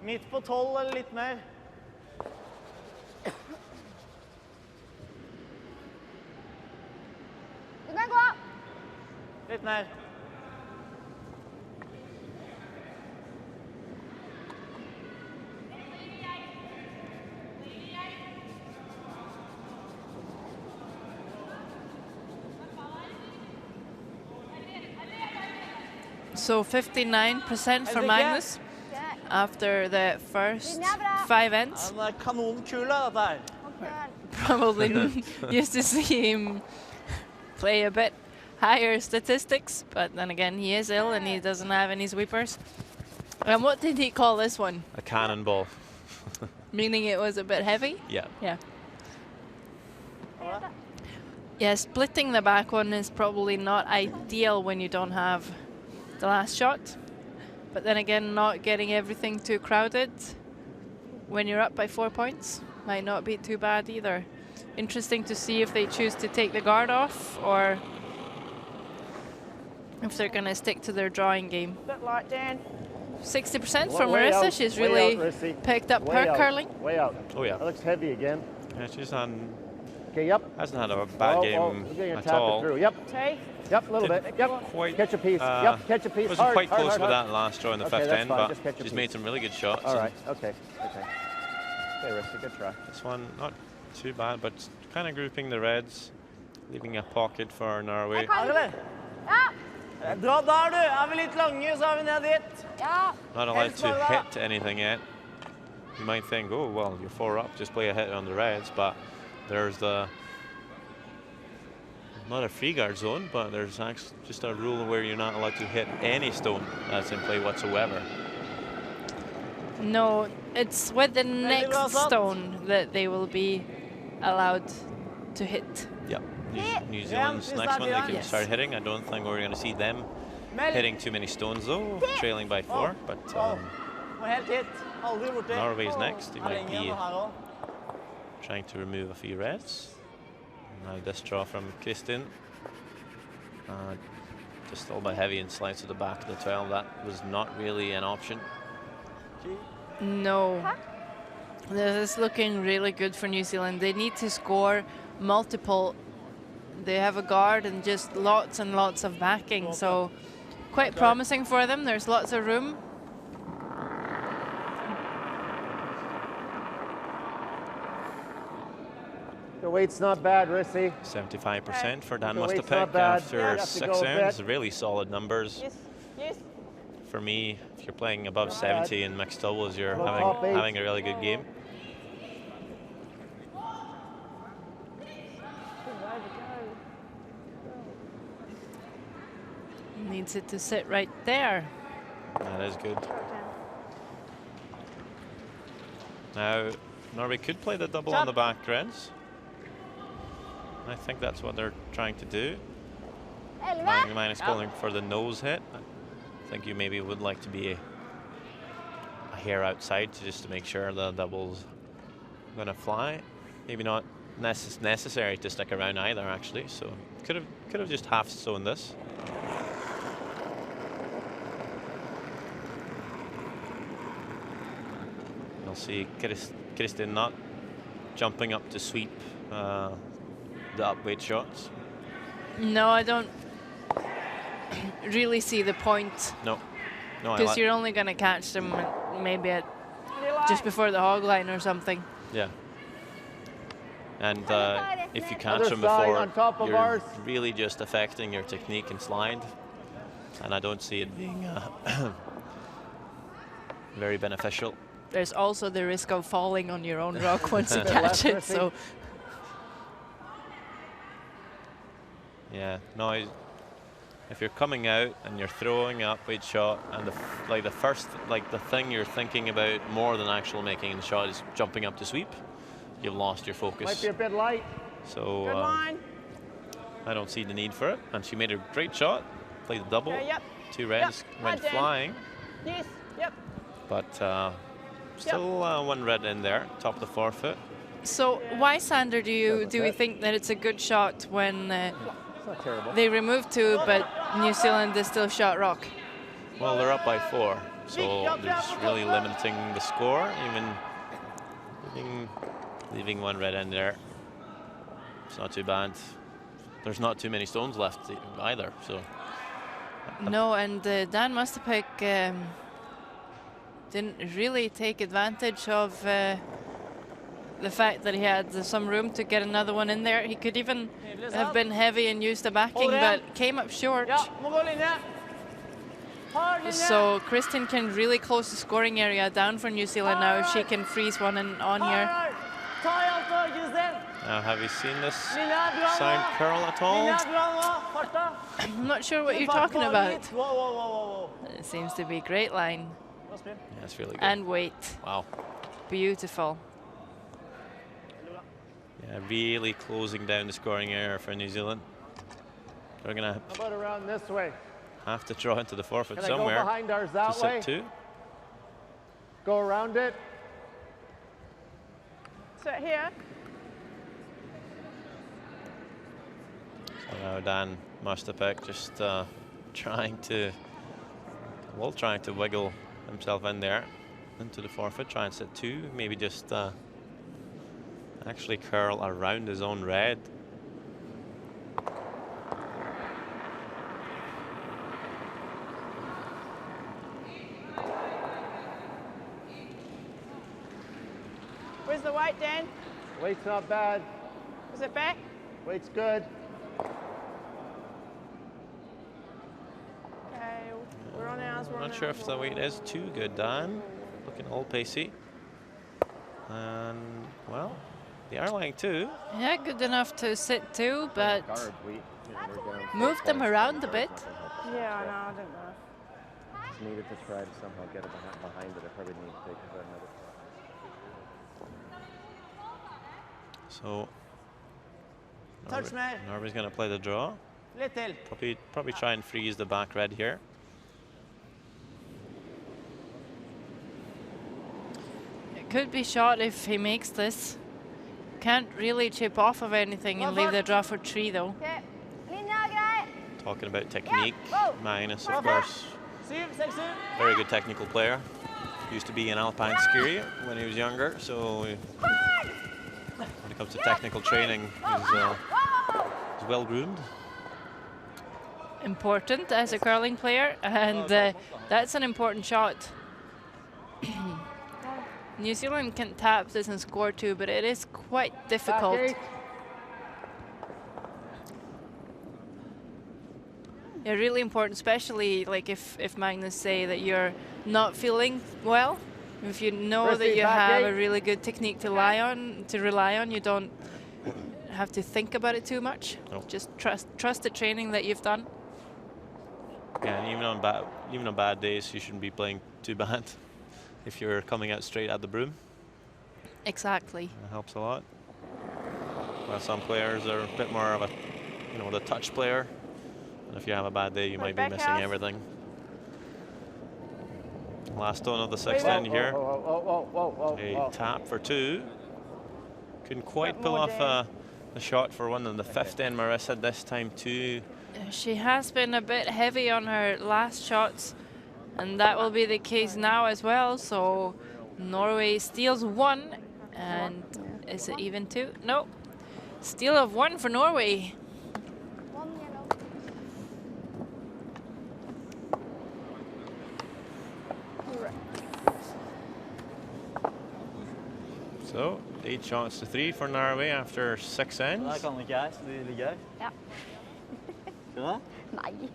Midt på 12 eller litt mer. Du kan gå. Litt mer. So 59% for Magnus after the first 5 ends. Den kanonkule, dette her. Probably used to see him play a bit higher statistics, but then again, he is ill and he doesn't have any sweepers. And what did he call this one? A cannonball. Meaning it was a bit heavy? Yeah. Yeah. Yeah, splitting the back one is probably not ideal when you don't have the last shot. But then again, not getting everything too crowded when you're up by 4 points might not be too bad either. Interesting to see if they choose to take the guard off or if they're going to stick to their drawing game. Bit light, Dan. 60% for Way Marissa. out, She's way really out, Rissy. picked up Way her out, curling. Way out. Oh yeah. That looks heavy again. Yeah, she's on. Okay, yep. Hasn't had a bad game We're getting at tap all. it through. Yep. T. Yep, a little Didn't bit. Yep. quite, Catch a piece. Yep, catch a piece. Wasn't Hard, quite hard, close hard, with hard. that last draw in the Okay, fifth that's end, fine. but Just catch a she's piece. made some really good shots. All and right. Okay. Okay. Okay, Rissy, good try. This one not too bad, but kind of grouping the reds, leaving a pocket for Norway. Eller? Ja. Dra der, du. Er vi litt lange, så er vi ned dit. Ja. Not allowed to hit anything yet. You might think, oh, well, you're 4 up, just play a hit on the reds, but there's the, not a free guard zone, but there's actually just a rule where you're not allowed to hit any stone that's in play whatsoever. No, it's with the next stone that they will be allowed to hit. Yep. New Zealand's next one, they can Yes. start hitting. I don't think we're going to see them hitting too many stones, though, trailing by 4, but Må helt hit. Aldri borti. Norway's next. They Er det might ingen be her også? trying to remove a few reds. Now this draw from Kristin. Just a little bit heavy and slides to the back of the 12. That was not really an option. No. This is looking really good for New Zealand. They need to score multiple. They have a guard and just lots and lots of backing, so quite promising for them. There's lots of room. The weight's not bad, Rissy. 75% for Dan The weight's Mustapek not bad. after Yeah, you have to 6 go a rounds. bit. Really solid numbers. Yes. Yes. For me, if you're playing above 70 in mixed doubles, you're Well, top eight. having a really good game. Needs it to sit right there. That is good. Now, Norway could play the double on the back reds. I think that's what they're trying to do. Minus calling for the nose hit. I think you maybe would like to be a hair outside just to make sure the double's going to fly. Maybe not necessary to stick around either, actually. So could have just half sewn this. You'll see Kristin not jumping up to sweep the upweight shots. No, I don't really see the point, No, no, because you're only going to catch them maybe at just before the hog line or something. yeah. And if you catch Other them side before, on top of you're ours. really just affecting your technique and slide. And I don't see it being very beneficial. There's also the risk of falling on your own rock once you catch it. So Yeah, no, if you're coming out and you're throwing up each shot, and the thing you're thinking about more than actual making the shot is jumping up to sweep, you've lost your focus. Might be a bit light. So Good line. I don't see the need for it. And she made a great shot, played the double. Okay, yep. 2 reds went Right, Dan. flying, Yes. Yep. but still 1 red in there, top of the forefoot. So why, Sander, do we think that it's a good shot when It's not terrible. they remove 2, but New Zealand is still shot rock? Well, they're up by 4, so they're just really limiting the score, even leaving 1 red in there. It's not too bad. There's not too many stones left either, so. No, and Dan Mustapek didn't really take advantage of the fact that he had some room to get another one in there. He could even have been heavy and used the backing, but came up short. Ja, må gå linje. Hard linje. So Kristin can really close the scoring area down for New Zealand now if she can freeze one and on here. Hard. Ta i alt da, Kristin. Now, have you seen this Linje, bra sound nå. curl at all? Linje, bra nå. Farta. I'm not sure what you're Fart talking bare about. litt. Wow, wow, wow, wow. It seems to be a great line. Bra spill. Yeah, it's really good. And weight. Wow. Beautiful. Yeah, really closing down the scoring area for New Zealand. They're going to How about around this way? have to draw into the forefoot Can I go somewhere behind ours to that way? sit 2. Go around it. So here. So now Dan Mustapek just trying to wiggle himself in there into the forefoot, try and sit 2, maybe just actually curl around his own red. Where's the weight, Dan? Weight's not bad. Is it back? Weight's good. Okay, we're on ours. We're I'm on not sure ours. if the weight is too good, Dan. Looking all pacey. And, well, they are lying 2. Yeah, good enough to sit 2, but Guard, we're down 4 move them points. around a bit. Yeah, I know. I don't know. Just needed to try to somehow get it behind it. I probably need to take another. So, Touch mer. Norway's going to play the draw. Litt til. Probably try and freeze the back red here. it could be shot if he makes this. Can't really chip off of anything and leave the draw for 3 though. Ok. Linja, grei. Talking about technique, Whoa. Magnus, of course, 7, 6, 7. very good technical player. Used to be an alpine skier when he was younger, so when it comes to technical training, he's well groomed. Important as a curling player, and that's an important shot. New Zealand can tap this and score 2, but it is quite difficult. Back 8. Yeah, really important, especially like if Magnus say that you're not feeling well. If you know that Christy, you back have 8. a really good technique to rely on, you don't have to think about it too much. No. Just trust the training that you've done. Yeah, and even on bad days, you shouldn't be playing too bad if you're coming out straight at the broom. Exactly. That helps a lot. Well, some players are a bit more of a, the touch player. And if you have a bad day, you might be back missing half. everything. Last stone of the 6th end here. A tap for 2. Couldn't quite Bit pull more off down. a shot for 1 on the 5th end. Marissa this time too. She has been a bit heavy on her last shots, and that will be the case now as well. So Norway steals 1, and is it even 2? No. Steal of 1 for Norway. One yellow. So 8 shots to 3 for Norway after 6 Der ends. kan ikke jeg, så de ligger her. Ja. Skal du det? Nei.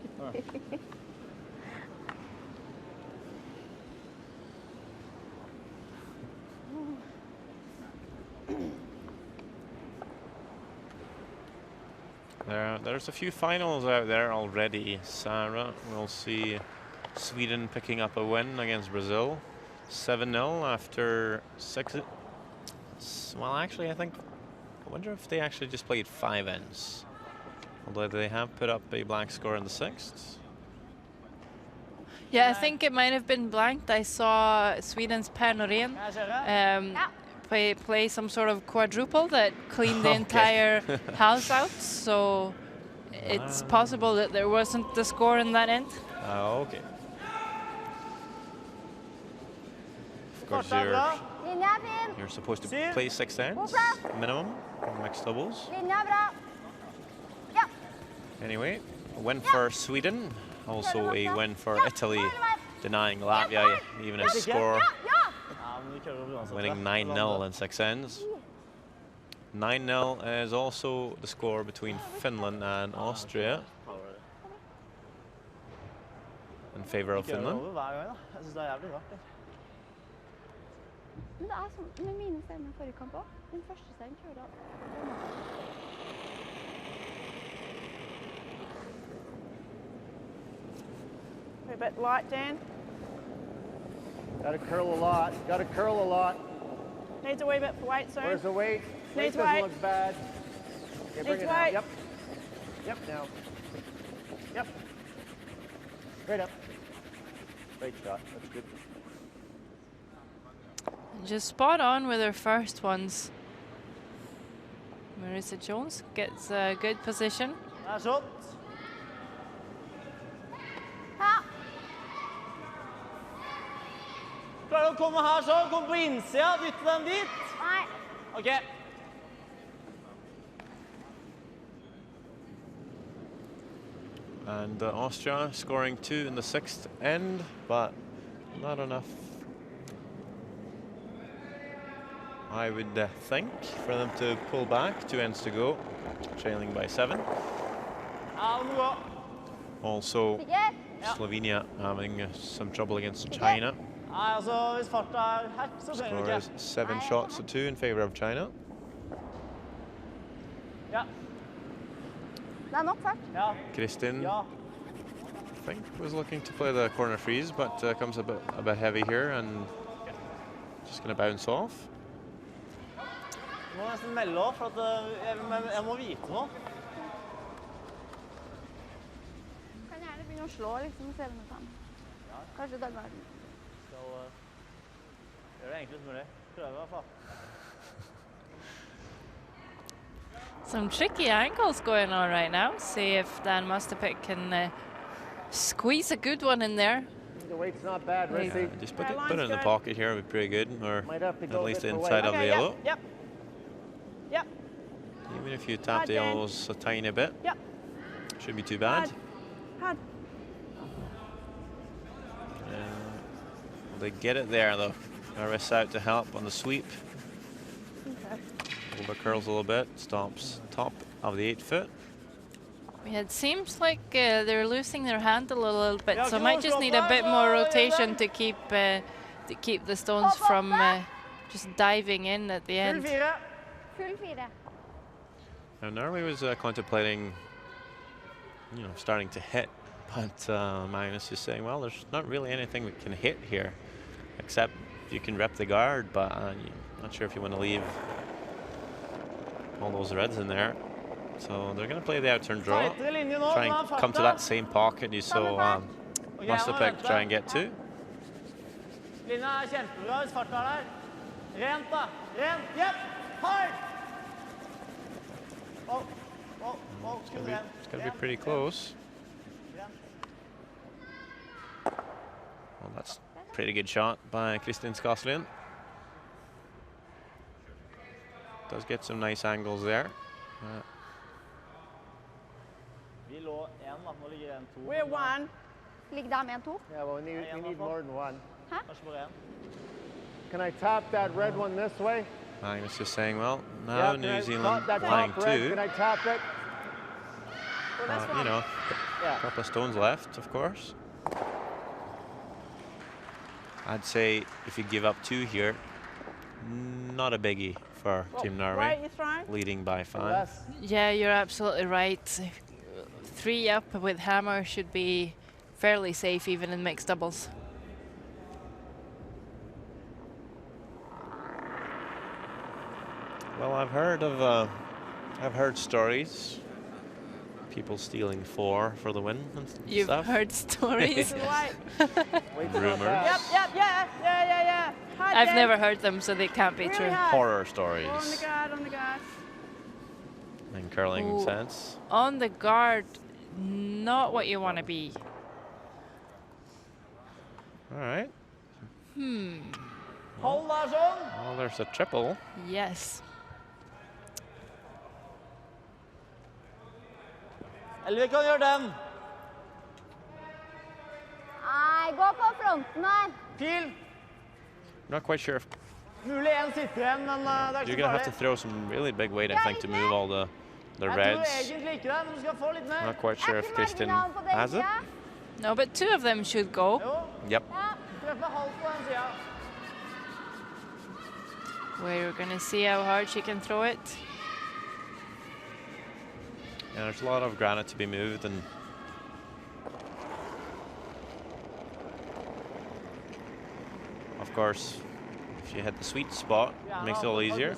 There's a few finals out there already, Sarah. We'll see Sweden picking up a win against Brazil. 7-0 after 6. Well, actually, I wonder if they actually just played 5 ends. Although they have put up a blank score in the 6th. Yeah, I think it might have been blanked. I saw Sweden's Per Norén play some sort of quadruple that cleaned the entire house out. So it's possible that there wasn't the score in that end. Okay. Of course, you're supposed to play 6 ends minimum in mixed doubles. Anyway, a win for Sweden, also a win for Italy, denying Latvia even a score, winning 9-0 in 6 ends. 9-0 is also the score between Finland and Austria in favor of Finland. Men det sånn med mine stemmer forrige kamp også. Den første steinen kjører da. A bit light, Dan. Got to curl a lot. Got to curl a lot. Needs a wee bit for weight soon. Where's the weight? Weight Needs doesn't weight. look bad. Okay, bring Needs it out. weight. Yep. Yep, now. Yep. Right up. Great shot. That's good. Just spot on with her first ones. Marissa Jones gets a good position. Shot. Klarer du å komme her så? Kom på innsida, dytte den dit. Nei. Ok. And Austria scoring 2 in the 6th end, but not enough, I would think, for them to pull back. 2 ends to go, trailing by 7. Also, Slovenia having some trouble against China. Score is 7 shots to 2 in favor of China. Det nok fart. Kristin, I think, was looking to play the corner freeze, but comes a bit heavy here and just going to bounce off. Må nesten melde opp, for at jeg må vite noe. Kan gjerne begynne å slå, liksom, 7 minutter. Kanskje Dagverden. Skal gjøre det enklest mulig. Prøve I hvert fall. Some tricky angles going on right now. See if Dan Mustapik can squeeze a good one in there. The weight's not bad, Rissy. Just put it in the pocket here, would be pretty good, or at least bit for inside of the Okay, yellow. Yep. Yep. Even if you tap the yellows a tiny bit, Yep. shouldn't be too bad. Hard. They get it there though. Harris out to help on the sweep. Okay. Over curls a little bit, stops top of the 8 foot. Yeah, it seems like they're losing their handle a little bit, so might just need a bit more rotation to keep the stones from just diving in at the end. Full 4. Now Norway was contemplating, starting to hit, but Magnus is saying, well, there's not really anything we can hit here, except you can rep the guard, but I'm not sure if you want to leave all those reds in there. So they're going to play the out-turn draw, try and come to that same pocket you saw Mustapik try and get to. Linja kjempebra hvis fart der. Rent da, rent, jepp, hard! It's going to be pretty close. Well, that's a pretty good shot by Kristin Skaslien. Does get some nice angles there. Vi lå 1 da, nå ligger 1-2. We're 1. Ligger det med 2? Yeah, well, we need more than 1. Kanskje bare 1. Can I tap that red one this way? Magnus is saying, well, now Yeah, New can I Zealand top that playing top red? 2. Can I tap it? A couple of stones left, of course. I'd say if you give up 2 here, not a biggie for Team Where are Norway, you throwing? leading by 5. Less. Yeah, you're absolutely right. 3 up with hammer should be fairly safe even in mixed doubles. Well, I've heard stories. People stealing 4 for the win and You've stuff. heard stories. To the right. Rumors. Yeah. Hard, I've Jen. never heard them, so they can't be Really true. hard. Horror stories. On the guard, on the guard. In curling Ooh. sense. On the guard, not what you want to be. All right. Hold der sånn. Well, there's a triple. Yes. Eller vi kan gjøre den. Nei, gå på fronten her. Pil. Not quite sure if Mulig en sitter igjen, men det er you're ikke gonna så have to farlig. throw some really big weight, I think, to move all the Jeg tror reds. egentlig ikke det, men du skal få litt mer. Not quite sure Er if ikke Kristin marginalen på den has it. sida? No, but 2 of them should go. Jo, Yep. treffer halvt på den siden. We're gonna see how hard she can throw it. Yeah, there's a lot of granite to be moved, and of course, if you hit the sweet spot, it makes it all easier.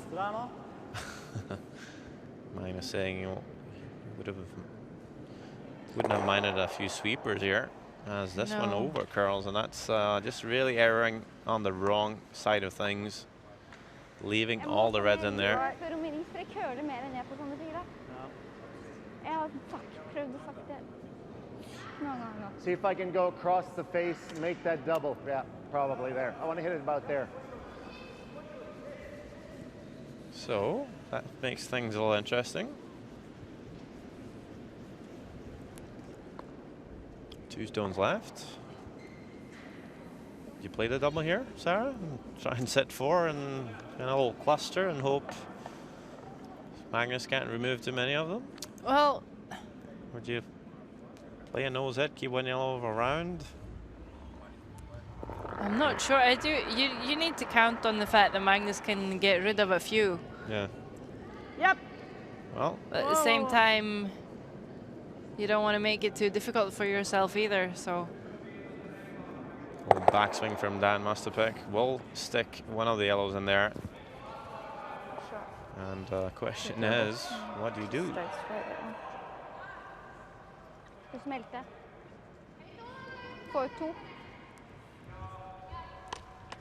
Magnus saying you wouldn't have minded a few sweepers here, as this one No. over curls, and that's just really erring on the wrong side of things, leaving all the reds in there. For om Rings, for jeg køler mer enn jeg på sånne ting da. Jeg har prøvd å sagt det noen ganger. See if I can go across the face and make that double. Yeah, probably there. I want to hit it about there. So that makes things a little interesting. 2 stones left. You play the double here, Sarah? And try and set 4 and in a little cluster and hope Magnus can't remove too many of them? Well, Would you play a nose hit, keep 1 yellow around? I'm not sure. I do. You need to count on the fact that Magnus can get rid of a few. Yeah. Yep. Well, But at the same time, you don't want to make it too difficult for yourself either. So little backswing from Dan Mustapek will stick one of the yellows in there. And the question is, what do you do? Stay straight, that one. Du smelte. Får 2.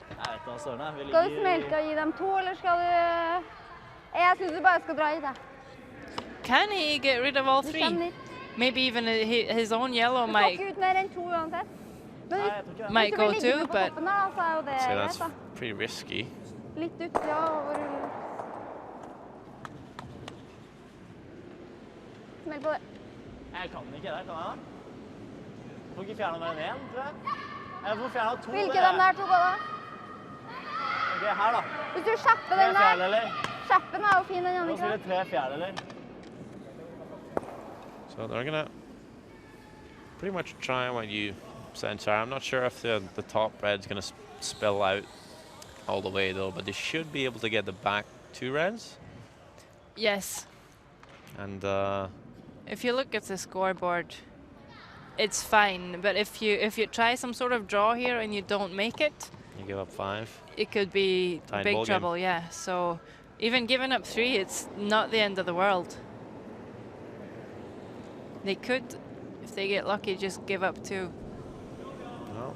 Jeg vet da, Søren. Vi Skal du ligger smelte og gi dem 2, eller skal du... Jeg synes du bare skal dra hit, da. can he get rid of all Du 3? kommer dit. Maybe even his own yellow Du får might ikke ut mer enn 2 uansett. Men Nei, hvis, jeg tror ikke det. might hvis du go blir liggende too, på but toppen der, da, så er jo det So greit, that's da. pretty risky. Litt ut, ja, over... Smell på det. Jeg kan ikke det, kan jeg da? Jeg får ikke fjerne mer enn 1, tror jeg. Jeg får fjerne 2. Hvilke dem der 2 på da? Ok, her da. Hvis du skjapper 3 den der, fjerdedeler. skjappen er jo fin, den Nå Jannika. spiller 3 fjerdedeler. So they're gonna pretty much try what you said, Sarah. I'm not sure if the top red's gonna spill out all the way though, but they should be able to get the back 2 reds. yes. And If you look at the scoreboard, it's fine. But if you try some sort of draw here and you don't make it, you give up 5. it could be Tied big ball game. trouble. Yeah. So even giving up 3, it's not the end of the world. They could, if they get lucky, just give up 2. No.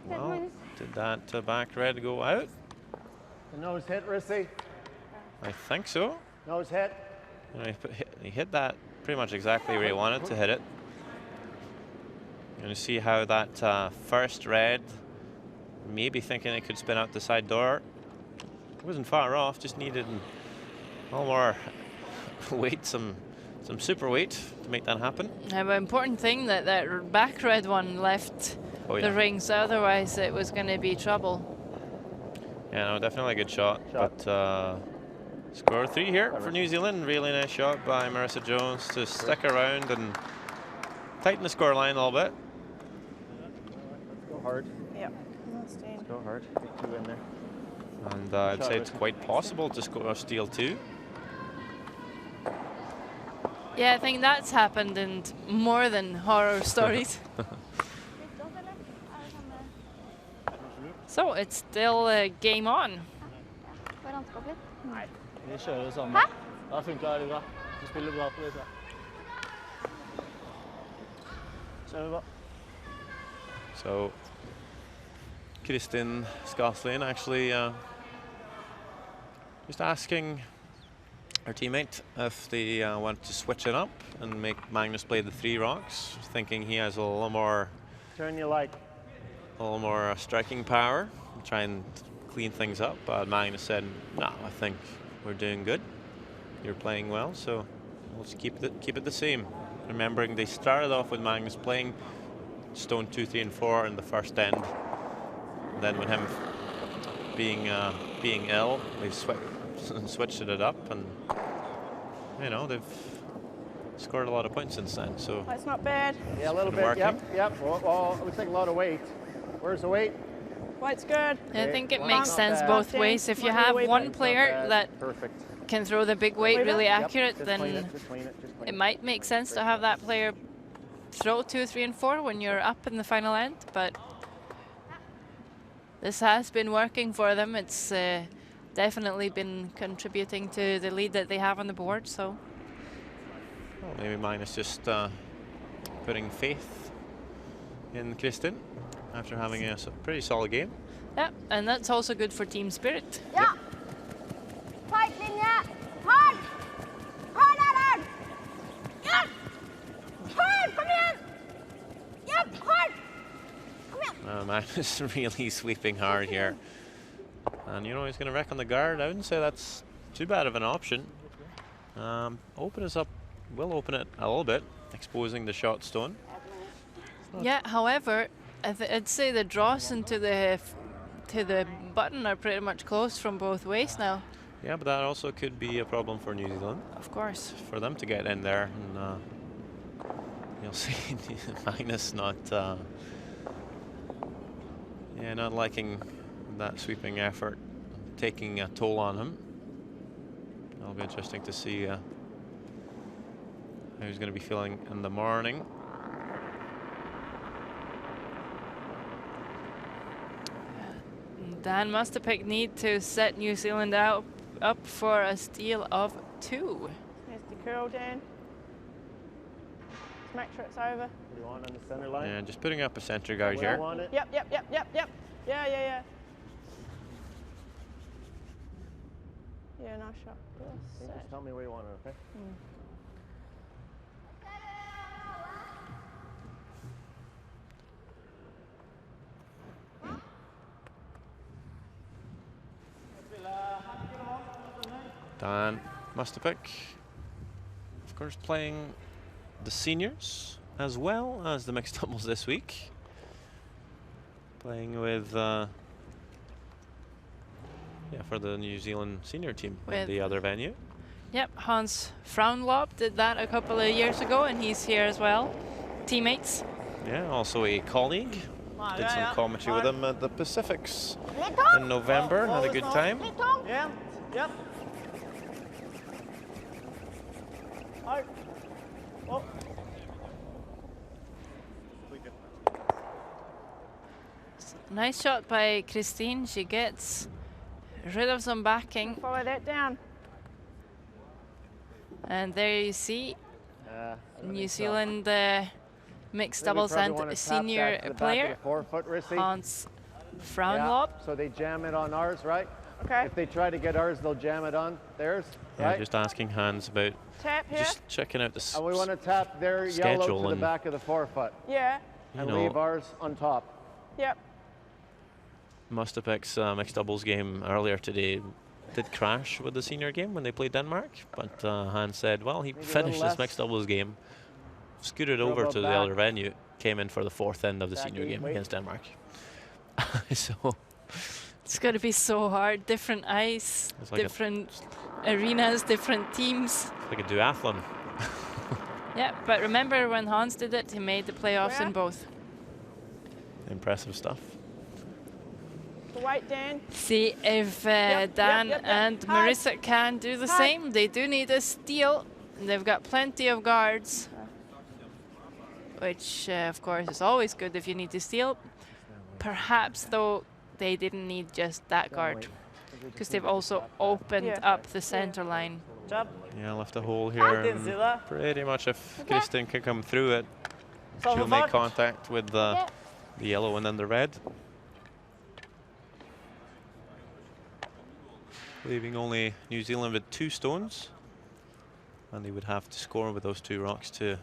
Well, did that back red go out? The nose hit, Rissy. I think so. Nose hit. You know, he hit that pretty much exactly where he wanted to hit it. You're going to see how that first red, maybe thinking it could spin out the side door. It wasn't far off, just needed a little more weight, some super weight to make that happen. An important thing that back red one left Oh yeah. the rings, otherwise it was going to be trouble. Yeah, no, definitely a good shot. But score 3 here for New Zealand. Really nice shot by Marissa Jones to stick around and tighten the score line a little bit. hard. Yep. Nice, Dean. Let's go hard. Get 2 in there. And I'd say it's quite possible to score steal 2. Yeah, I think that's happened in more than horror stories. So it's still game on. Hverandskap litt. Nei, vi kjører det samme. Hæ? Det har funket veldig bra. Du spiller bra på det, tror jeg. Kjører bra. So Kristin Skaslin actually just asking her teammate if they want to switch it up and make Magnus play the 3 rocks, thinking he has a little more striking power, try and clean things up. But Magnus said, "No, I think we're doing good. You're playing well, so we'll just keep it the same." Remembering they started off with Magnus playing stone 2, 3, and 4 in the first end. And then with him being ill, they switched it up, and you know they've scored a lot of points since then. So That's not bad. Yeah, a little bit. Working. Yep. Well, it would take a lot of weight. Where's the weight? Weight's good. I think it Well, makes not sense bad. both Not ways. bad. If you Not have really one bad. player that Perfect. can throw the big weight Leave it? really Yep, accurate, just clean then it, just clean it, just clean it it. might make sense to have that player throw 2, 3, and 4 when you're up in the final end. But this has been working for them. It's definitely been contributing to the lead that they have on the board. So well, maybe Magnus just putting faith in Kristin after having a pretty solid game. yeah, and that's also good for team spirit. Ja! Fight linje! Hard! Hard, hard, hard! Ja! Hard! Kom igjen! Yep, hard! Kom igjen! Magnus really sweeping hard here. And you know, he's going to wreck on the guard. I wouldn't say that's too bad of an option. Open us up, will open it a little bit, exposing the shot stone. Yeah, however, I'd say the draws into the button are pretty much closed from both ways now. Yeah, but that also could be a problem for New Zealand, Of course. for them to get in there. And you'll see Magnus not liking that sweeping effort, taking a toll on him. It'll be interesting to see how he's going to be feeling in the morning. Dan Mustapik need to set New Zealand up for a steal of 2. There's the curl, Dan. Just make sure it's over. What do you want on the center line? And just putting up a center guard Where I here. want it. Yep. Yeah. Yeah, nice shot. You Set. just tell me where you want it, okay? Dan Mustapik, of course, playing the seniors as well as the mixed doubles this week. Playing with, for the New Zealand senior team at With- the other venue. Yep, Hans Fraunlob did that a couple of years ago, and he's here as well. Teammates. Yeah, also a colleague. Did some commentary with him at the Pacifics Litt tung! in November. Had a good time. Litt tung! Igjen. Yep. Hard. Oh. Nice shot by Christine. She gets rid of some backing. Follow that down. And there you see I don't New think so. Zealand mixed I think we doubles probably and wanna tap senior that to the back of player, the forefoot, Rissy. Hans Yeah, Fraunlob. so they jam it on ours, right? Okay. If they try to get ours, they'll jam it on theirs, Yeah, right? just asking Hans about Tap here. just checking out the And we want to tap their yellow schedule to the and- back of the forefoot Yeah. you and know, leave ours on top. Yep. Mustapik's mixed doubles game earlier today did crash with the senior game when they played Denmark, but Hans said, well, he Maybe a finished little his mixed less. doubles game, scooted Throw over about to the back. other venue, came in for the 4th end of the Back senior eight, game wait. against Denmark. So It's going to be so hard. Different ice, It's like a- different arenas, different teams. it's like a duathlon. Yeah, but remember when Hans did it, he made the playoffs Yeah. in both. Impressive stuff. Wait, Dan. See if Dan and Marissa can do the same. They do need a steal. They've got plenty of guards, which of course is always good if you need to steal. Perhaps though they didn't need just that guard, because they've also opened up the center line. Yeah, left a hole here. And pretty much if Kristin can come through it, she'll make contact with the yellow and then the red. Leaving only New Zealand with 2 stones. And they would have to score with those 2 rocks to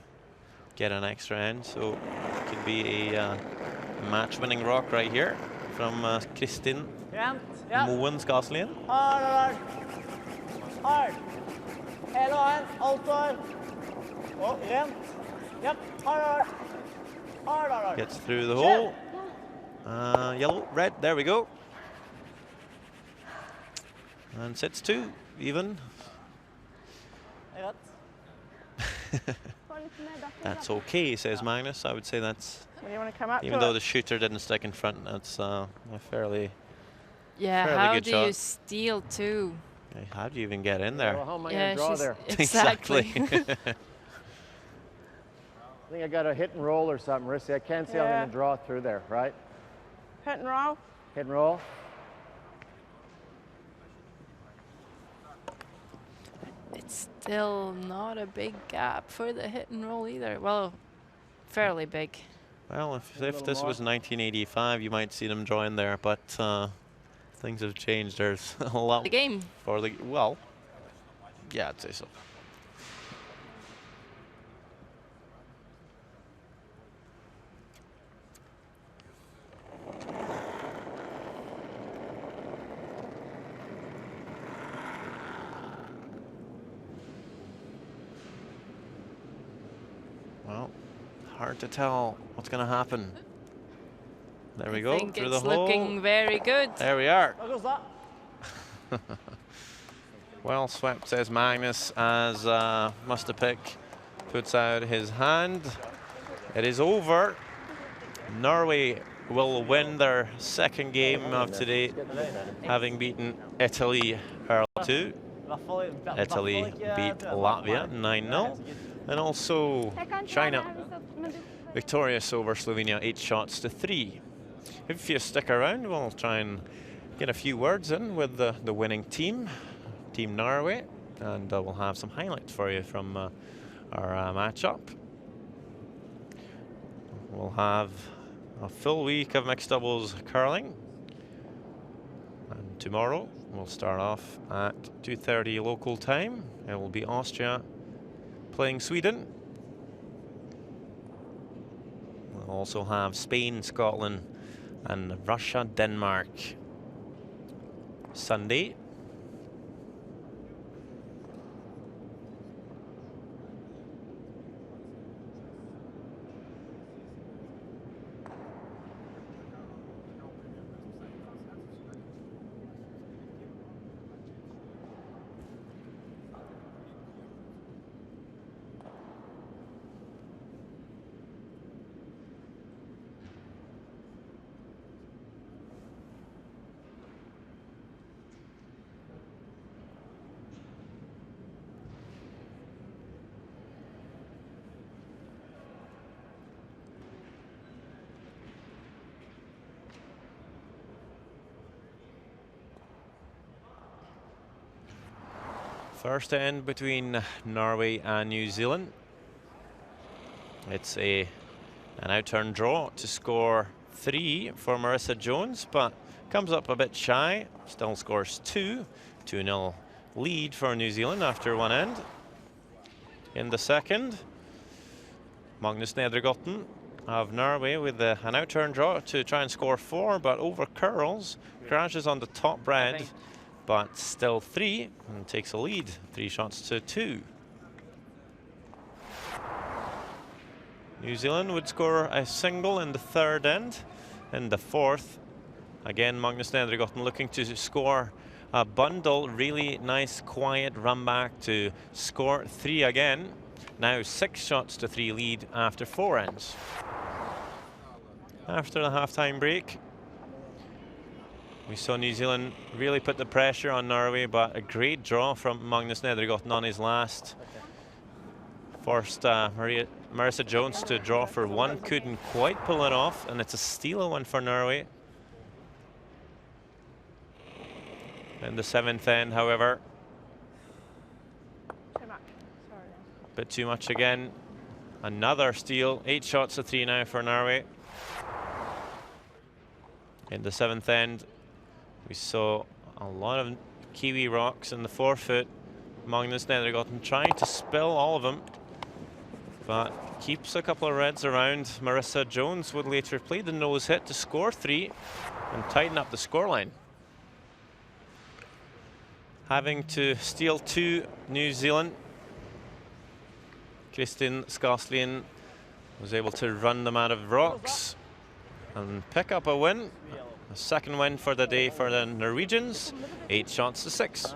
get an extra end. So it could be a match-winning rock right here from Kristin Moen Skaslien. Hard. Hele veien, alt var. Og rent. Yep, hard. Gets through the hole. Yellow, red, there we go. And sets 2, even. That's okay, says Magnus. I would say that's, When you want to come up even to though it. the shooter didn't stick in front, that's a fairly How good do shot. you steal 2? How do you even get in there? Well, how am I going to draw there? Exactly. I think I got a hit and roll or something, Rissi. I can't see how I'm going to draw through there, right? Hit and roll. Hit and roll. It's still not a big gap for the hit and roll either. Well, fairly big. Well, if this was 1985, you might see them draw in there, but things have changed. There's a lot The game. for the, well, yeah, I'd say so. Well, hard to tell what's going to happen. There we go, I think through it's the hole. looking very good. There we are. Der goes that. Well swept, says Magnus, as Mustapic puts out his hand. It is over. Norway will win their 2nd game of today, having beaten Italy earlier too. Italy beat Latvia 9-0. And also China victorious over Slovenia 8-3. If you stick around, we'll try and get a few words in with the winning team, Team Norway, and we'll have some highlights for you from our matchup. We'll have a full week of mixed doubles curling, and tomorrow we'll start off at 2:30 local time. It will be Austria playing Sweden. We'll also have Spain, Scotland, and Russia, Denmark Sunday. First end between Norway and New Zealand. It's an out-turn draw to score 3 for Marissa Jones, but comes up a bit shy. Still scores 2. 2-0 lead for New Zealand after one end. In the second, Magnus Nedregotten of Norway with an out-turn draw to try and score 4, but over curls, crashes on the top red, but still 3 and takes a lead, 3-2. New Zealand would score a single in the third end. In the fourth, again Magnus Nedregotten looking to score a bundle, really nice quiet run back to score 3 again. Now 6-3 lead after 4 ends. after the half-time break. We saw New Zealand really put the pressure on Norway, but a great draw from Magnus Nedregotten on his last. Forced Marissa Jones to draw for one, couldn't quite pull it off, and it's a steal one for Norway. In the 7th end, however, Too much. Sorry. a bit too much again. Another steal, 8 shots to 3 now for Norway. In the 7th end, we saw a lot of Kiwi rocks in the forefoot. Magnus Nedregotten trying to spill all of them, but keeps a couple of reds around. Marissa Jones would later play the nose hit to score 3 and tighten up the scoreline. Having to steal 2, New Zealand. Kristin Skaslien was able to run them out of rocks and pick up a win. A second win for the day for the Norwegians, 8 shots to 6.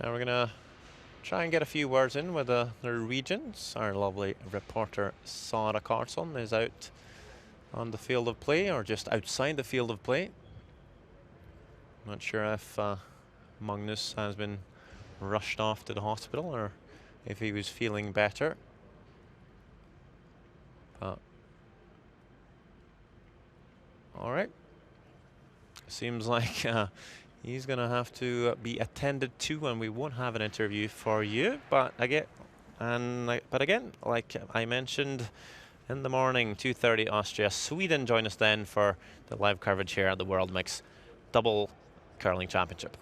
Now we're gonna try and get a few words in with the Norwegians. Our lovely reporter Sara Karlsson is out on the field of play, or just outside the field of play. Not sure if Magnus has been rushed off to the hospital or if he was feeling better. But all right, seems like he's gonna have to be attended to, and we won't have an interview for you. But again, like I mentioned in the morning, 2:30 Austria, Sweden join us then for the live coverage here at the World Mix Double Curling Championship.